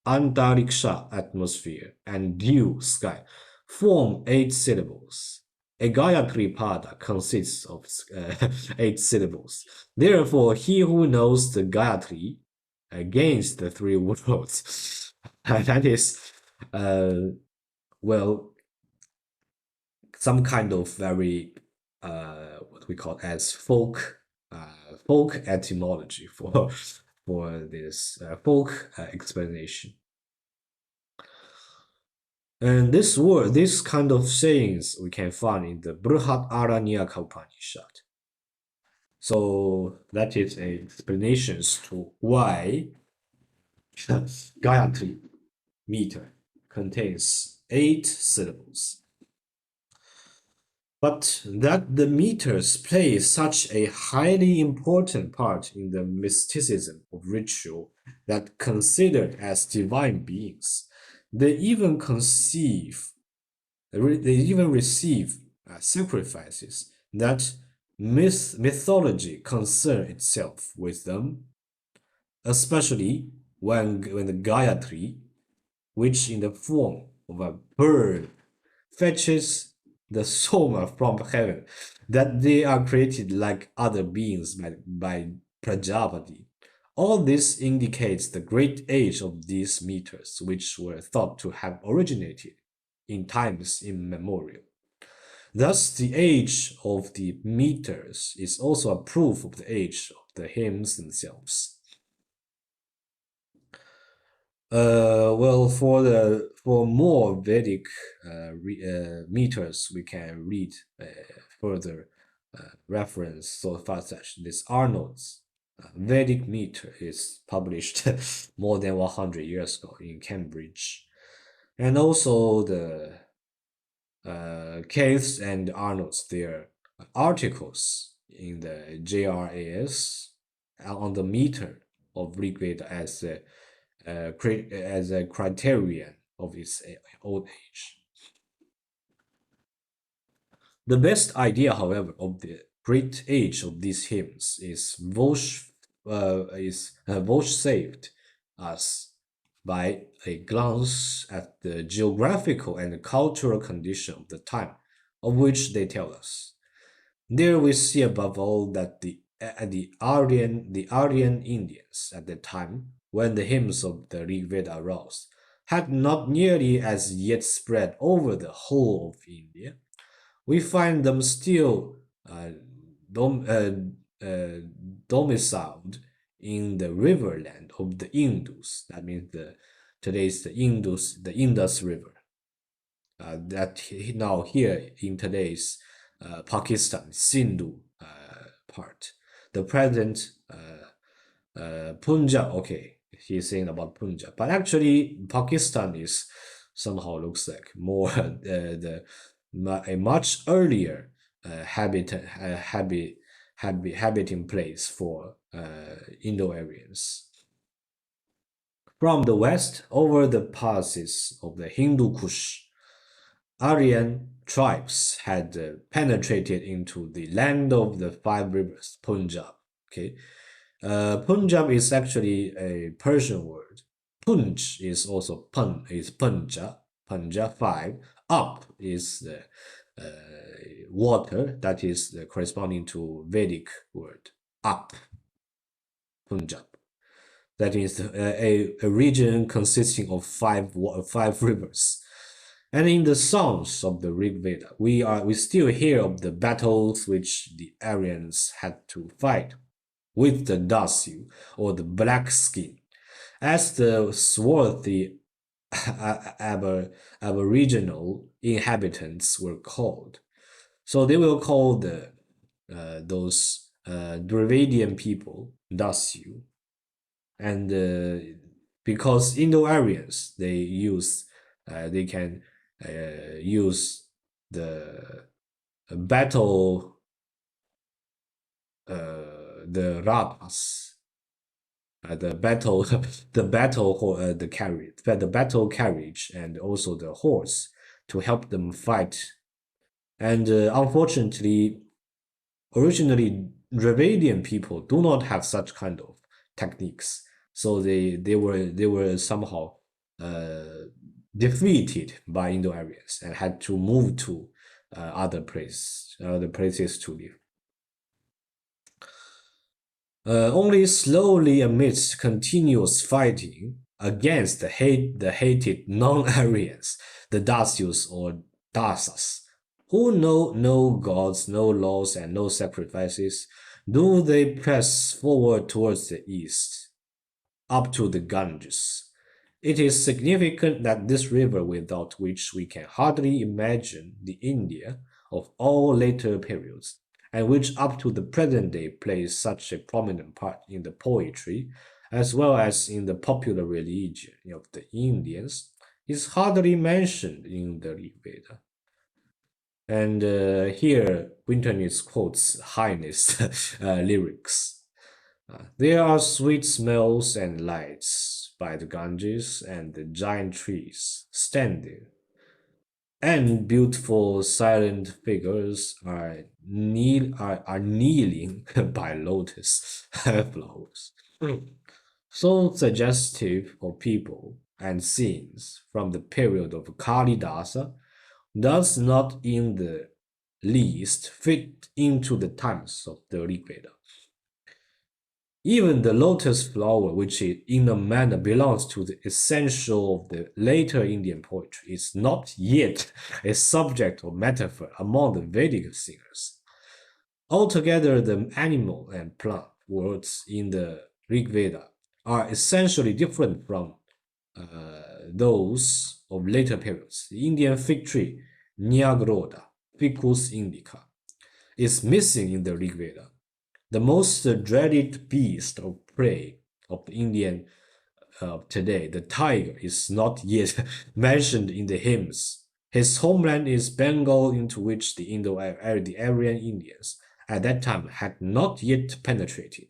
antariksha, atmosphere, and dew, sky, form 8 syllables. A Gayatri Pada consists of 8 syllables. Therefore, he who knows the Gayatri gains the 3 worlds. That is, well, some kind of very, what we call as folk etymology for this folk explanation. And this kind of sayings we can find in the Brihat Aranyaka Upanishad. So that is an explanation to why Gayatri meter contains 8 syllables. but that the meters play such a highly important part in the mysticism of ritual that considered as divine beings, they even receive sacrifices that mythology concern itself with them, especially when the Gayatri, which in the form of a bird fetches the soma from heaven, that they are created like other beings by Prajapati. All this indicates the great age of these meters, which were thought to have originated in times immemorial. Thus, the age of the meters is also a proof of the age of the hymns themselves. Well, for more Vedic meters, we can read further reference so far such this Arnold's Vedic meter is published more than 100 years ago in Cambridge, and also the Caves and Arnold's their articles in the JRAS on the meter of Rig Veda as a criterion of its old age. The best idea, however, of the great age of these hymns is vouchsafed us by a glance at the geographical and cultural condition of the time of which they tell us. There we see above all that the Aryan Indians at the time when the hymns of the Rig Veda arose had not nearly as yet spread over the whole of India. We find them still dom domiciled in the riverland of the Indus. That means today's the Indus River. That now here in today's Pakistan, Sindhu part. The present Punjab, okay, he's saying about Punjab, but actually Pakistan is somehow looks like more a much earlier habiting place for Indo-Aryans. From the west, over the passes of the Hindu Kush, Aryan tribes had penetrated into the land of the five rivers, Punjab. Okay, Punjab is actually a Persian word. Punj is also Punja, Punja 5. Up is the water, that is corresponding to Vedic word, up, Punjab. That is a region consisting of five rivers. And in the songs of the Rig Veda, we still hear of the battles which the Aryans had to fight with the Dasu, or the black skin, as the swarthy aboriginal inhabitants were called. So they will call those Dravidian people Dasu, and because Indo-Aryans they can use the battle the ratas, the battle the battle carriage and also the horse to help them fight. And unfortunately, originally Dravidian people do not have such kind of techniques, so they were somehow defeated by Indo-Aryans and had to move to other places to live. Only slowly amidst continuous fighting against the hated non-Aryans, the Dasyus or Dasas, who know no gods, no laws, and no sacrifices, do they press forward towards the east, up to the Ganges. It is significant that this river, without which we can hardly imagine the India of all later periods, and which up to the present day plays such a prominent part in the poetry as well as in the popular religion of the Indians, is hardly mentioned in the Rig Veda. And here, Winternis quotes Highness lyrics. There are sweet smells and lights by the Ganges, and the giant trees stand there. And beautiful silent figures are kneeling by lotus flowers. So suggestive of people and scenes from the period of Kalidasa does not in the least fit into the times of the Rig Veda. Even the lotus flower, which in a manner belongs to the essential of the later Indian poetry, is not yet a subject or metaphor among the Vedic singers. Altogether, the animal and plant words in the Rig Veda are essentially different from those of later periods. The Indian fig tree, Nyagroda, Ficus indica, is missing in the Rig Veda. The most dreaded beast of prey of the Indian today, the tiger, is not yet mentioned in the hymns. His homeland is Bengal, into which the Indo-Aryan Indians at that time had not yet penetrated.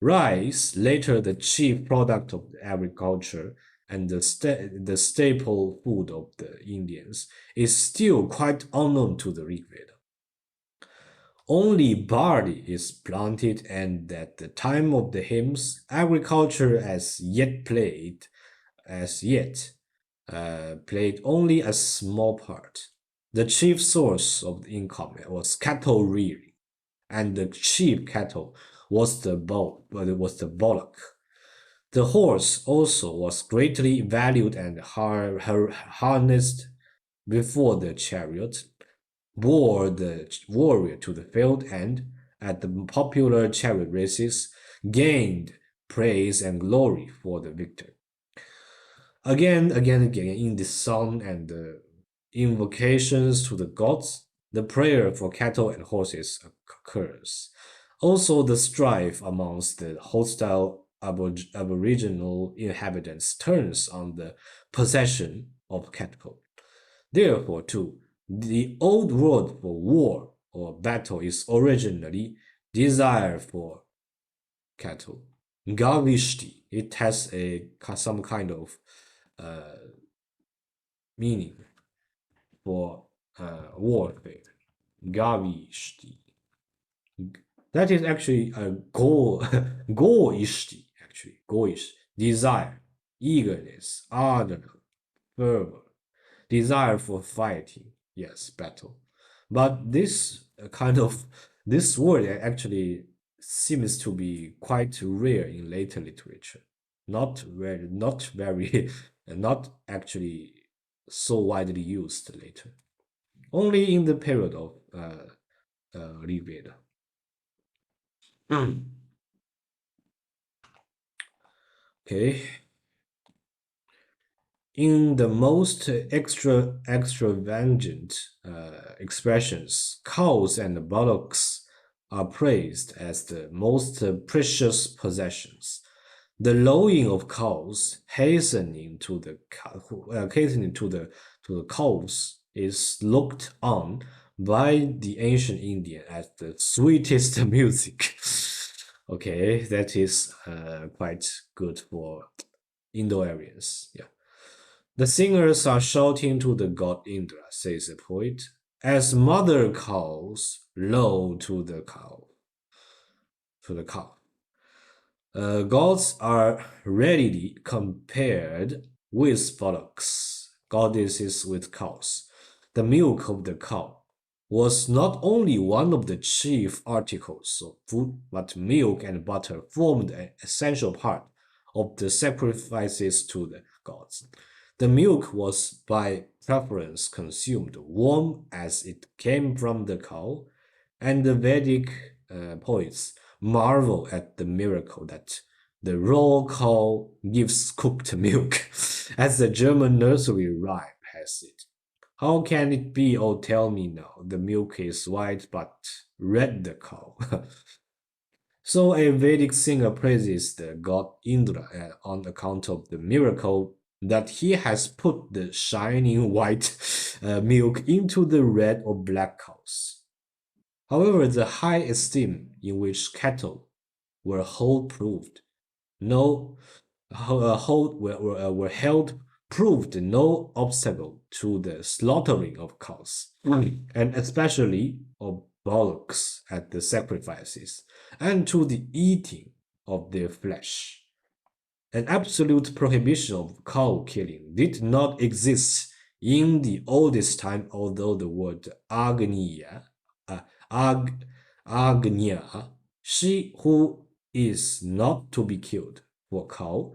Rice, later the chief product of agriculture and the staple food of the Indians, is still quite unknown to the Rig Veda. Only barley is planted, and at the time of the hymns, agriculture as yet played only a small part. The chief source of income was cattle rearing, and the chief cattle was the bullock. The horse also was greatly valued and harnessed before the chariot bore the warrior to the field, and at the popular chariot races gained praise and glory for the victor. Again, in the song and the invocations to the gods, the prayer for cattle and horses occurs. Also, the strife amongst the hostile aboriginal inhabitants turns on the possession of cattle. Therefore, too, the old word for war or battle is originally desire for cattle. Gavishti, it has some kind of meaning for warfare. Gavishti. That is actually a goal, goishti, actually. Goish. Desire, eagerness, ardor, fervor, desire for fighting. Yes, battle. But this word actually seems to be quite rare in later literature. Not very, not actually so widely used later. Only in the period of Rig Veda. Okay. In the most extravagant expressions, cows and bullocks are praised as the most precious possessions. The lowing of cows, hastening to the cows, is looked on by the ancient Indian as the sweetest music. Okay, that is quite good for Indo-Aryans. Yeah. The singers are shouting to the god Indra, says the poet, as mother calls low to the cow. Gods are readily compared with bullocks, goddesses with cows. The milk of the cow was not only one of the chief articles of food, but milk and butter formed an essential part of the sacrifices to the gods. The milk was by preference consumed warm as it came from the cow, and the Vedic poets marvel at the miracle that the raw cow gives cooked milk, as the German nursery rhyme has it. How can it be, oh tell me now, the milk is white but red the cow? So a Vedic singer praises the god Indra on account of the miracle that he has put the shining white milk into the red or black cows. However, the high esteem in which cattle were hold no were held proved no obstacle to the slaughtering of cows, and especially of bullocks at the sacrifices, and to the eating of their flesh. An absolute prohibition of cow killing did not exist in the oldest time, although the word ag, agnia, she who is not to be killed for cow,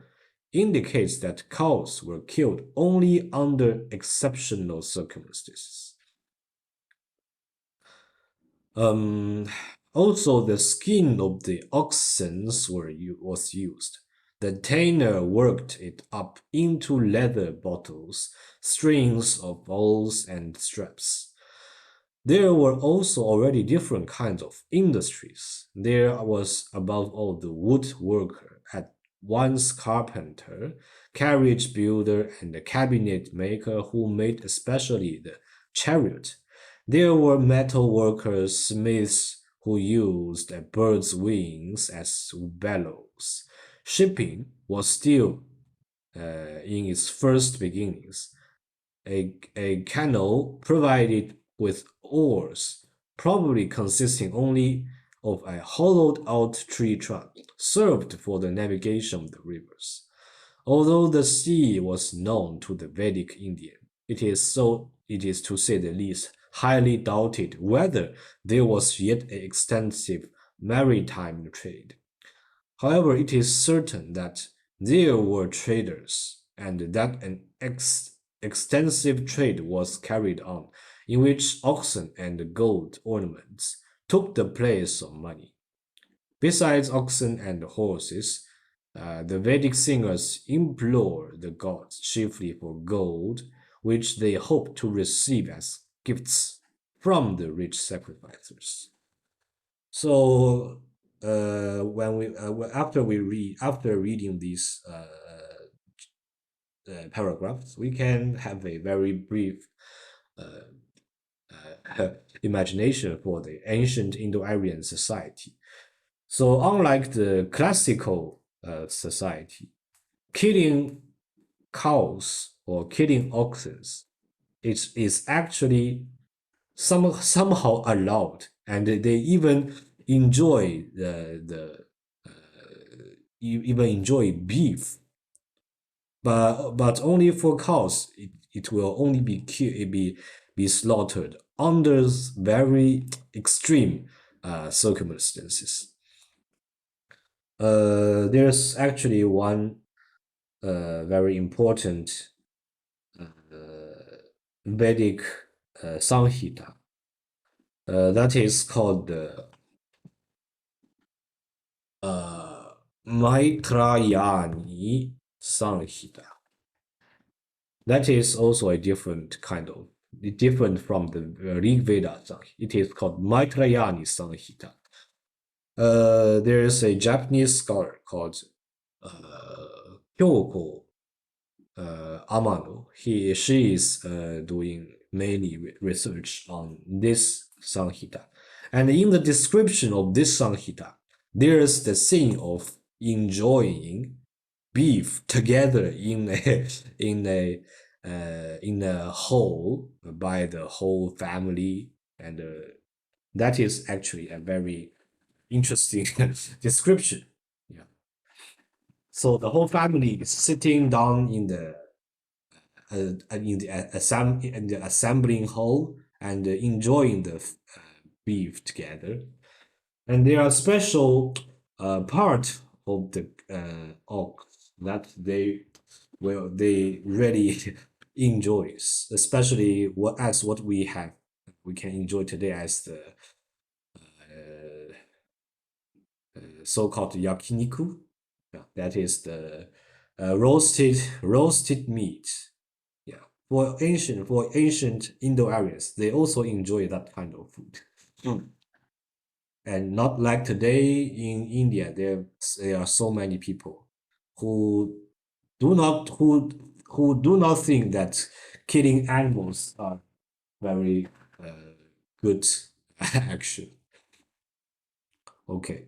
indicates that cows were killed only under exceptional circumstances. Um, Also, the skin of the oxen was used. The tanner worked it up into leather bottles, strings of balls, and straps. There were also already different kinds of industries. There was above all the woodworker, at once carpenter, carriage builder, and the cabinet maker who made especially the chariot. There were metal workers, smiths who used a bird's wings as bellows. Shipping was still in its first beginnings. A canoe provided with oars, probably consisting only of a hollowed out tree trunk, served for the navigation of the rivers. Although the sea was known to the Vedic Indian, it is to say the least highly doubted whether there was yet an extensive maritime trade. However, it is certain that there were traders, and that an extensive trade was carried on, in which oxen and gold ornaments took the place of money. Besides oxen and horses, the Vedic singers implore the gods chiefly for gold, which they hoped to receive as gifts from the rich sacrificers. So after reading these paragraphs, we can have a very brief uh, imagination for the ancient Indo-Aryan society. So unlike the classical society, killing cows or killing oxen is actually somehow allowed, and they even enjoy even enjoy beef, but only for cows. It will only be slaughtered under very extreme circumstances. There's actually one very important Vedic Samhita that is called the Maitrayani Samhita. That is also a different kind of different from the Rig Veda Samhita. It is called Maitrayani Samhita. There is a Japanese scholar called Kyoko Amano. She is doing many research on this Samhita. And in the description of this Samhita, there's the scene of enjoying beef together in a hall by the whole family, and that is actually a very interesting description. Yeah. So the whole family is sitting down in the assembling hall and enjoying the beef together. And there are special part of the ox that they really enjoys, especially what we can enjoy today as the so-called yakiniku. Yeah, that is the roasted meat. Yeah, for ancient Indo-Aryans, they also enjoy that kind of food. And not like today in India, there are so many people who do not who who do not think that killing animals are very good action. Okay.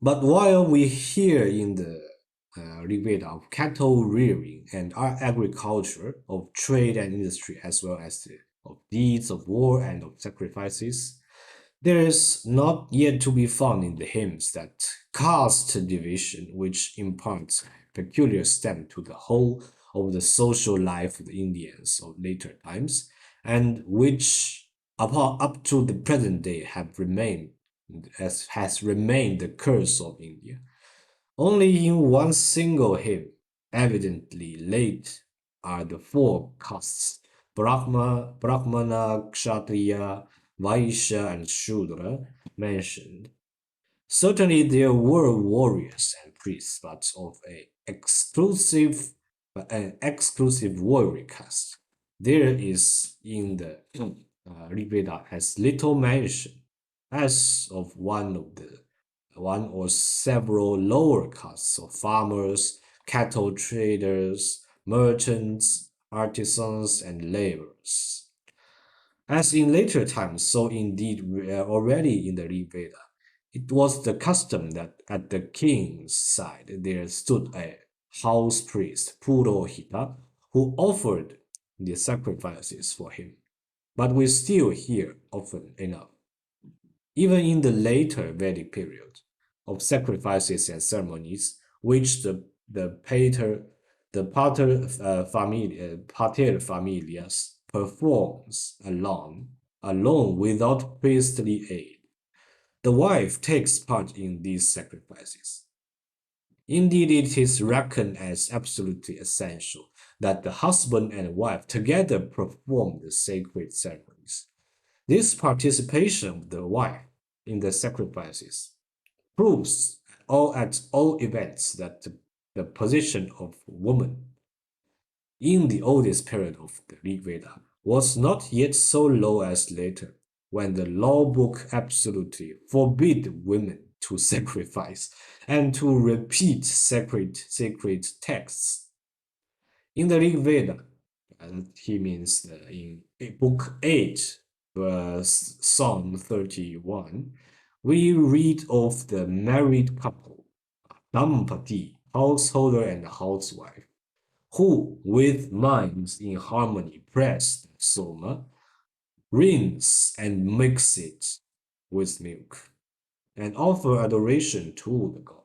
But while we here in the debate of cattle rearing and agriculture, of trade and industry, as well as of deeds of war and of sacrifices, there is not yet to be found in the hymns that caste division which imparts peculiar stamp to the whole of the social life of the Indians of later times, and which up to the present day have remained as has remained the curse of India. Only in one single hymn, evidently late, are the four castes Brahmana, Kshatriya, Vaishya, and Shudra mentioned. Certainly there were warriors and priests, but of an exclusive warrior caste. There is in the Rig Veda has little mention as of one or several lower castes of farmers, cattle traders, merchants, artisans, and laborers. As in later times, so indeed already in the Rig Veda, it was the custom that at the king's side there stood a house priest, Purohita, who offered the sacrifices for him. But we still hear often enough, even in the later Vedic period, of sacrifices and ceremonies which the pater the pater familias performs alone without priestly aid. The wife takes part in these sacrifices. Indeed, it is reckoned as absolutely essential that the husband and wife together perform the sacred ceremonies. This participation of the wife in the sacrifices proves at all events that the position of woman in the oldest period of the Rig Veda was not yet so low as later, when the law book absolutely forbid women to sacrifice and to repeat sacred texts. In the Rig Veda, he means in book 8, verse Psalm 31, we read of the married couple, Dampati, householder and housewife, who, with minds in harmony, press the soma, rinse and mix it with milk, and offer adoration to the god.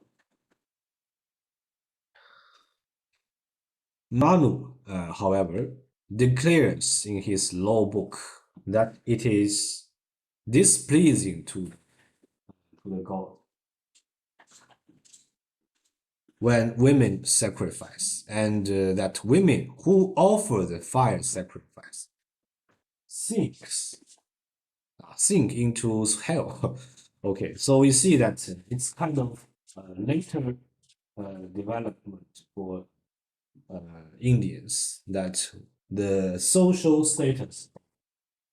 Manu, however, declares in his law book that it is displeasing to the god when women sacrifice, and that women who offer the fire sacrifice sinks sink into hell. Okay, so we see that it's kind of later development for Indians that the social status of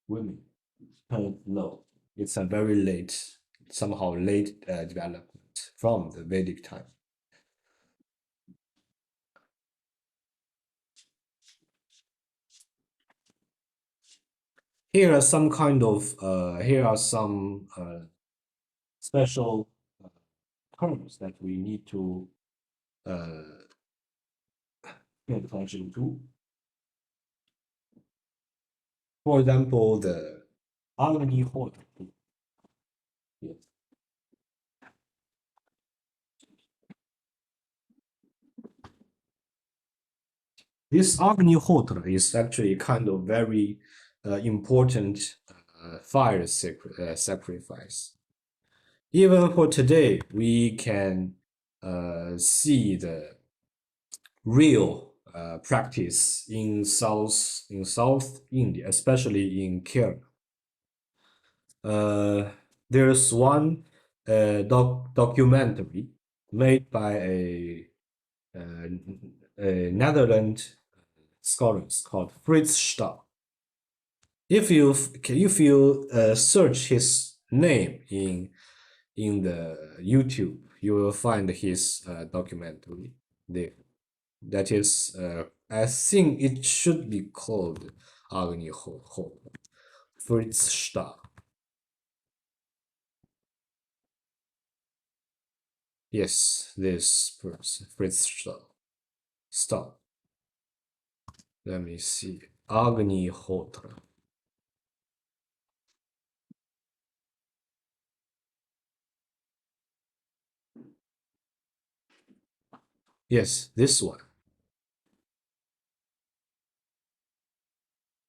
women turned low. It's a very late, somehow late development from the Vedic time. Here are some special terms that we need to uh, pay attention to. For example, the Agni Hot. Yes. This Agni Hotra is actually kind of very important fire sacrifice. Even for today, we can see the real practice in South India, especially in Kerala. There's one documentary made by uh, a Netherlands scholars called Fritz Stahl. If you search his name in the YouTube, you will find his documentary there. That is, I think it should be called Agni Ho, Fritz Stahl. Yes, this person, Fritz Stahl. Stahl. Let me see. Agni Hotra. Yes, this one.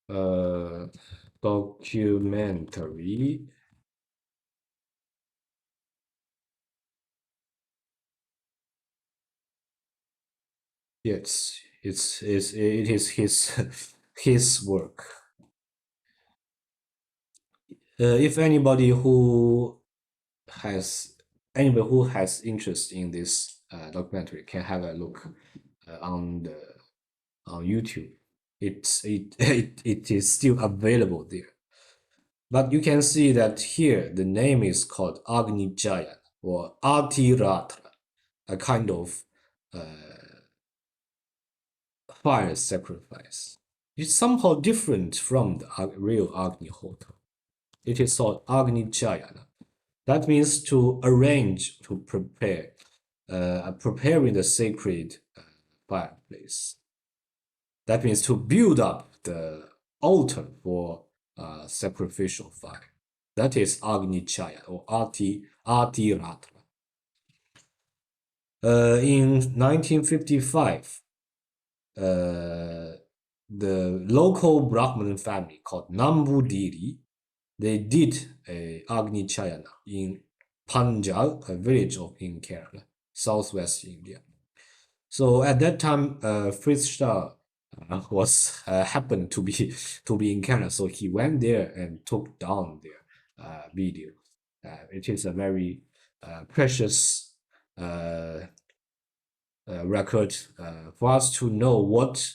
Uh, documentary. Yes, it is his his work. If has anybody who has interest in this documentary can have a look on the on YouTube. It is still available there. But you can see that here the name is called Agni Jaya or Atiratra, a kind of fire sacrifice. It's somehow different from the real Agni Hotra. It is called Agni Jayana. That means to arrange, to prepare, preparing the sacred fireplace. That means to build up the altar for sacrificial fire. That is Agni Chaya or Ati Ratra. In 1955, uh, the local Brahmin family called Nambudiri, they did a Agni Chayana in Panjal, a village in Kerala, southwest India. So at that time, Fritz Stahl was happened to be in Canada, so he went there and took down their video. It is a very precious uh, record for us to know what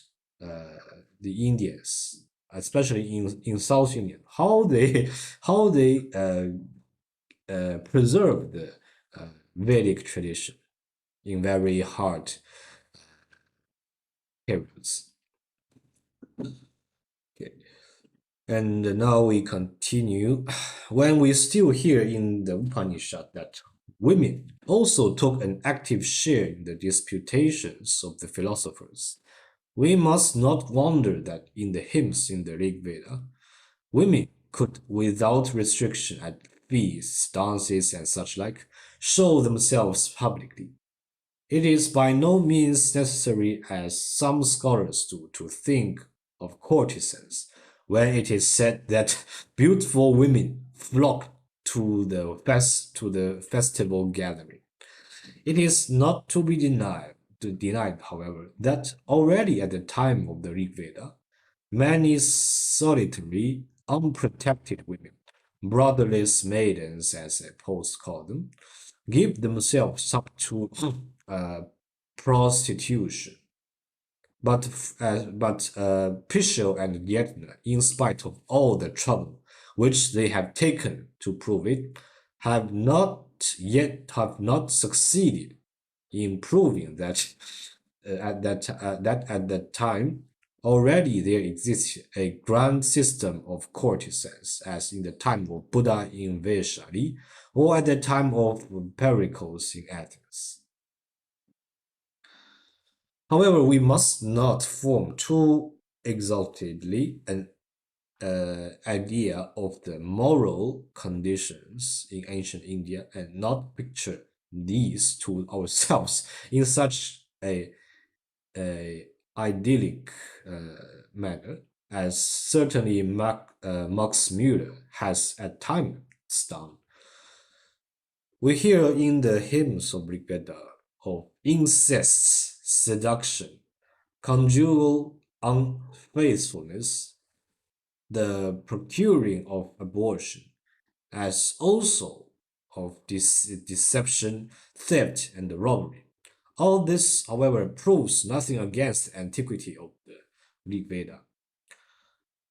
the Indians, especially in South India, how they how they preserve the Vedic tradition in very hard periods. Okay. And now we continue. When we still hear in the Upanishad that women also took an active share in the disputations of the philosophers, we must not wonder that in the hymns in the Rig Veda, women could, without restriction at feasts, dances, and such like, show themselves publicly. It is by no means necessary, as some scholars do, to think of courtesans when it is said that beautiful women flock to the festival gathering. It is not to be denied, however, that already at the time of the Rig Veda, many solitary, unprotected women, brotherless maidens, as a post called them, give themselves up to uh, prostitution. But Pishel and Yetna, in spite of all the trouble which they have taken to prove it, have not succeeded in proving that at that time already there exists a grand system of courtesans, as in the time of Buddha in Vaishali, or at the time of Pericles in Athens. However, we must not form too exaltedly an idea of the moral conditions in ancient India and not picture these to ourselves in such a idyllic manner, as certainly Max Muller has at times done. We hear in the hymns of Rigveda of incest, seduction, conjugal unfaithfulness, the procuring of abortion, as also of deception, theft, and robbery. All this, however, proves nothing against the antiquity of the Rig Veda.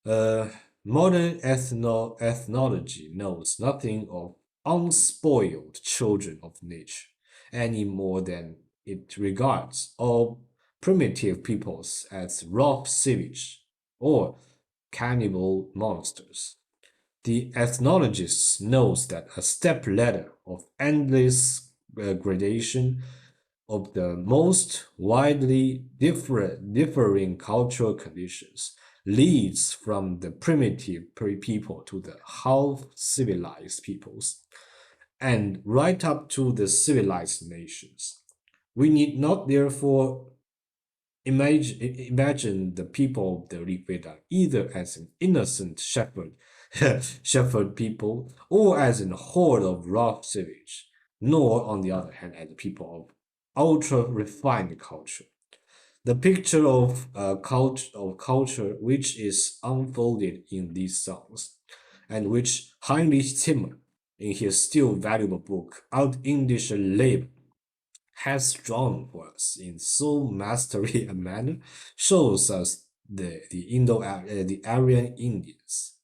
Uh, Modern ethnology knows nothing of unspoiled children of nature any more than it regards all primitive peoples as rough savage or cannibal monsters. The ethnologist knows that a step ladder of endless gradation of the most widely differing cultural conditions leads from the primitive people to the half civilized peoples and right up to the civilized nations. We need not therefore imagine the people of the Rig Veda either as an innocent shepherd people or as a horde of rough savage, nor on the other hand as people of ultra refined culture. The picture of culture which is unfolded in these songs, and which Heinrich Zimmer, in his still valuable book Altindische Leben, has drawn for us in so masterly a manner, shows us the Aryan Indians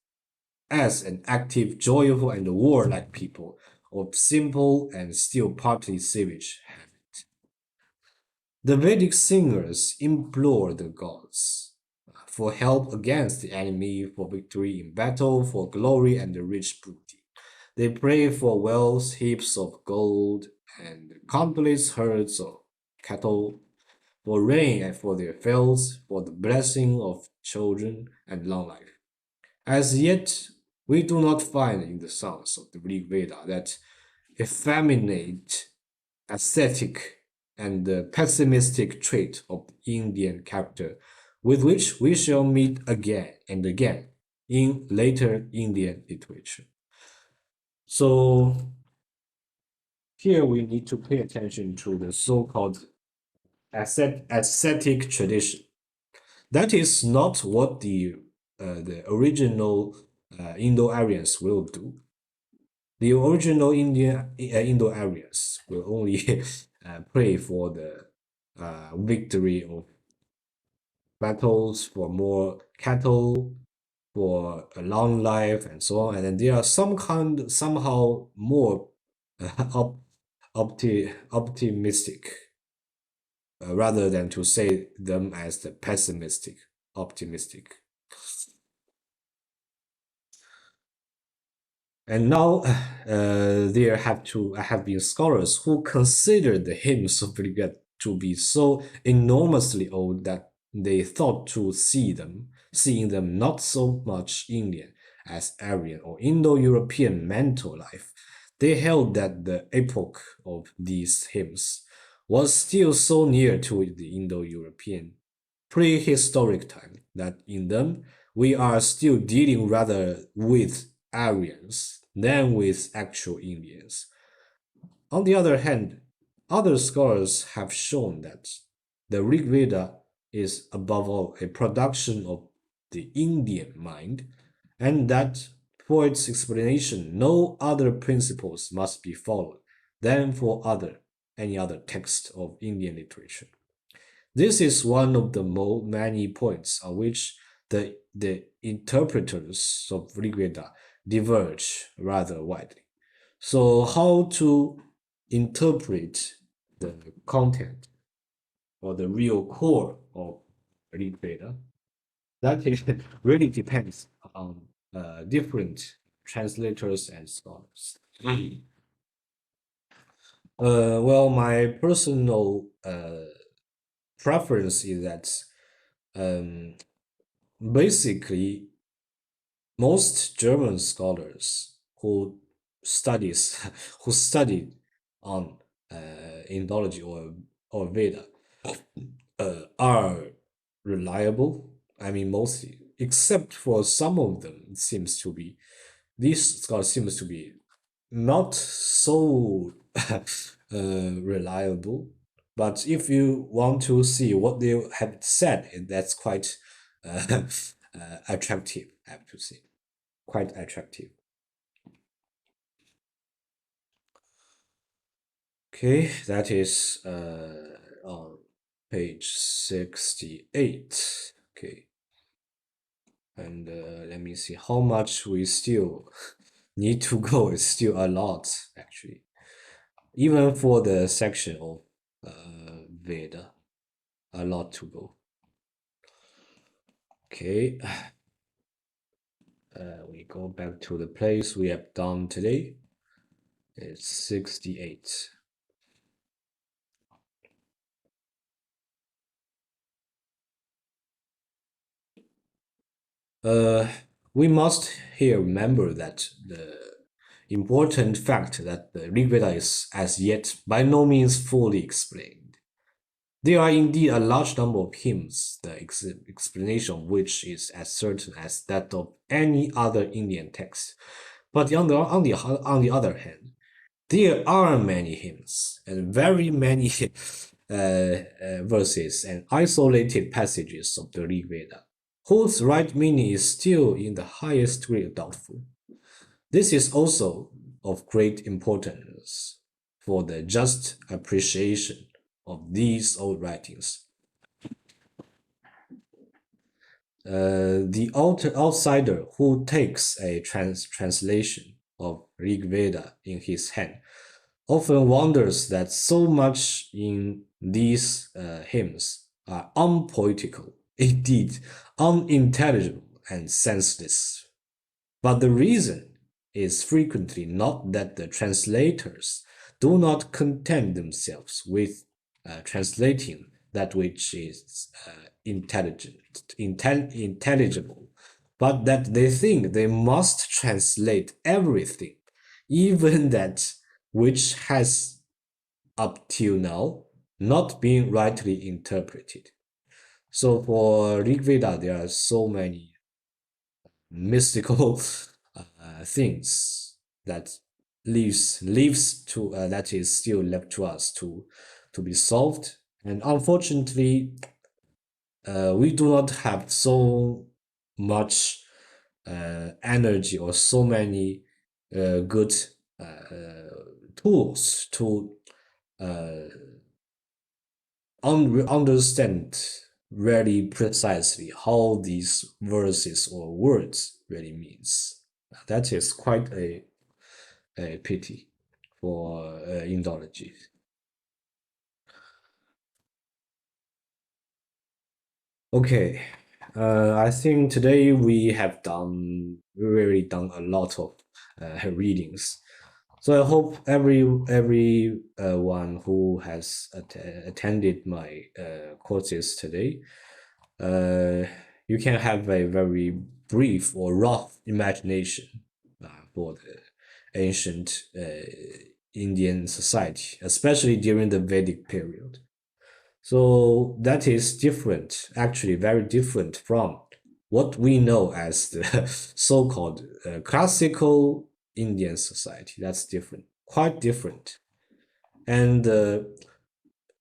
as an active, joyful, and warlike people of simple and still partly savage habit. The Vedic singers implore the gods for help against the enemy, for victory in battle, for glory and rich booty. They pray for wealth, heaps of gold, and countless herds of cattle, for rain and for their fields, for the blessing of children and long life. As yet, we do not find in the songs of the Rig Veda that effeminate, ascetic, and pessimistic trait of the Indian character with which we shall meet again and again in later Indian literature. So here we need to pay attention to the so-called ascetic tradition. That is not what the original Indo-Aryans will do. The original Indo-Aryans will only pray for the victory of battles, for more cattle, for a long life, and so on. And then there are somehow more op optimistic rather than to say them as the pessimistic, optimistic. And now there have been scholars who consider the hymns of Brigade to be so enormously old that they thought to seeing them not so much Indian as Aryan or Indo-European mental life. They held that the epoch of these hymns was still so near to the Indo-European prehistoric time that in them we are still dealing rather with Aryans than with actual Indians. On the other hand, other scholars have shown that the Rig Veda is above all a production of the Indian mind, and that for its explanation no other principles must be followed than for any other text of Indian literature. This is one of the many points on which the interpreters of Rigveda diverge rather widely. So, how to interpret the content or the real core of Rigveda? That really depends on different translators and scholars. Well, my personal preference is that um, basically most German scholars studies who studied on Indology or Veda are reliable. I mean, mostly, except for some of them, it seems to be these scholars seems to be not so reliable. But if you want to see what they have said, that's quite attractive, I have to say. Quite attractive. Okay, that is on page 68. Okay. And let me see how much we still need to go. It's still a lot, actually. Even for the section of Veda. a lot to go. Okay, we go back to the place we have done today. It's 68. We must here remember that the important fact that the Rig Veda is as yet by no means fully explained. There are indeed a large number of hymns, the explanation of which is as certain as that of any other Indian text. But on the other hand, there are many hymns and very many verses and isolated passages of the Rig Veda, whose right meaning is still in the highest degree doubtful. This is also of great importance for the just appreciation of these old writings. The outsider who takes a translation of Rig Veda in his hand often wonders that so much in these hymns are unpoetical, indeed unintelligible and senseless. But the reason is frequently not that the translators do not content themselves with translating that which is intelligible, but that they think they must translate everything, even that which has up till now not been rightly interpreted. So for Rig Veda, there are so many mystical things that leaves to that is still left to us to be solved, and unfortunately we do not have so much energy or so many good tools to understand really precisely how these verses or words really means. That is quite a pity for Indology. Okay, I think today we have really done a lot of readings. So I hope everyone who has attended my courses today, uh, you can have a very brief or rough imagination for the ancient Indian society, especially during the Vedic period. So that is different, actually very different from what we know as the so-called classical Indian society. That's different, quite different. And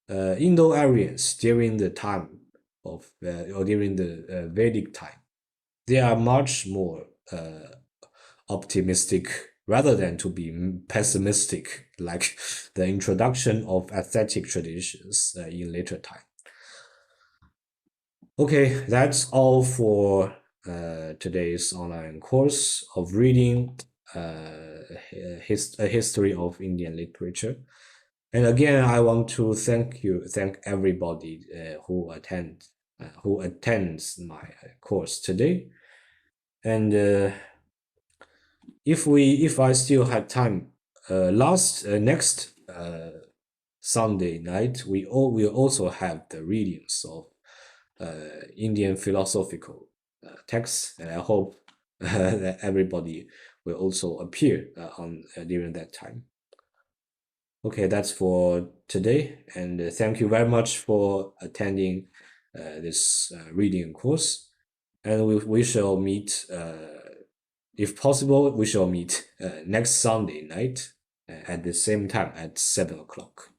Indo-Aryans during the time of or during the Vedic time, they are much more optimistic rather than to be pessimistic, like the introduction of aesthetic traditions in later time. Okay, that's all for today's online course of reading a history of Indian literature. And again, I want to thank everybody who attends my course today. And if I still had time, next Sunday night we all will also have the readings of Indian philosophical texts, and I hope that everybody will also appear on during that time. Okay, that's for today, and thank you very much for attending this reading course. And we shall meet, if possible, we shall meet next Sunday night at the same time at 7 o'clock.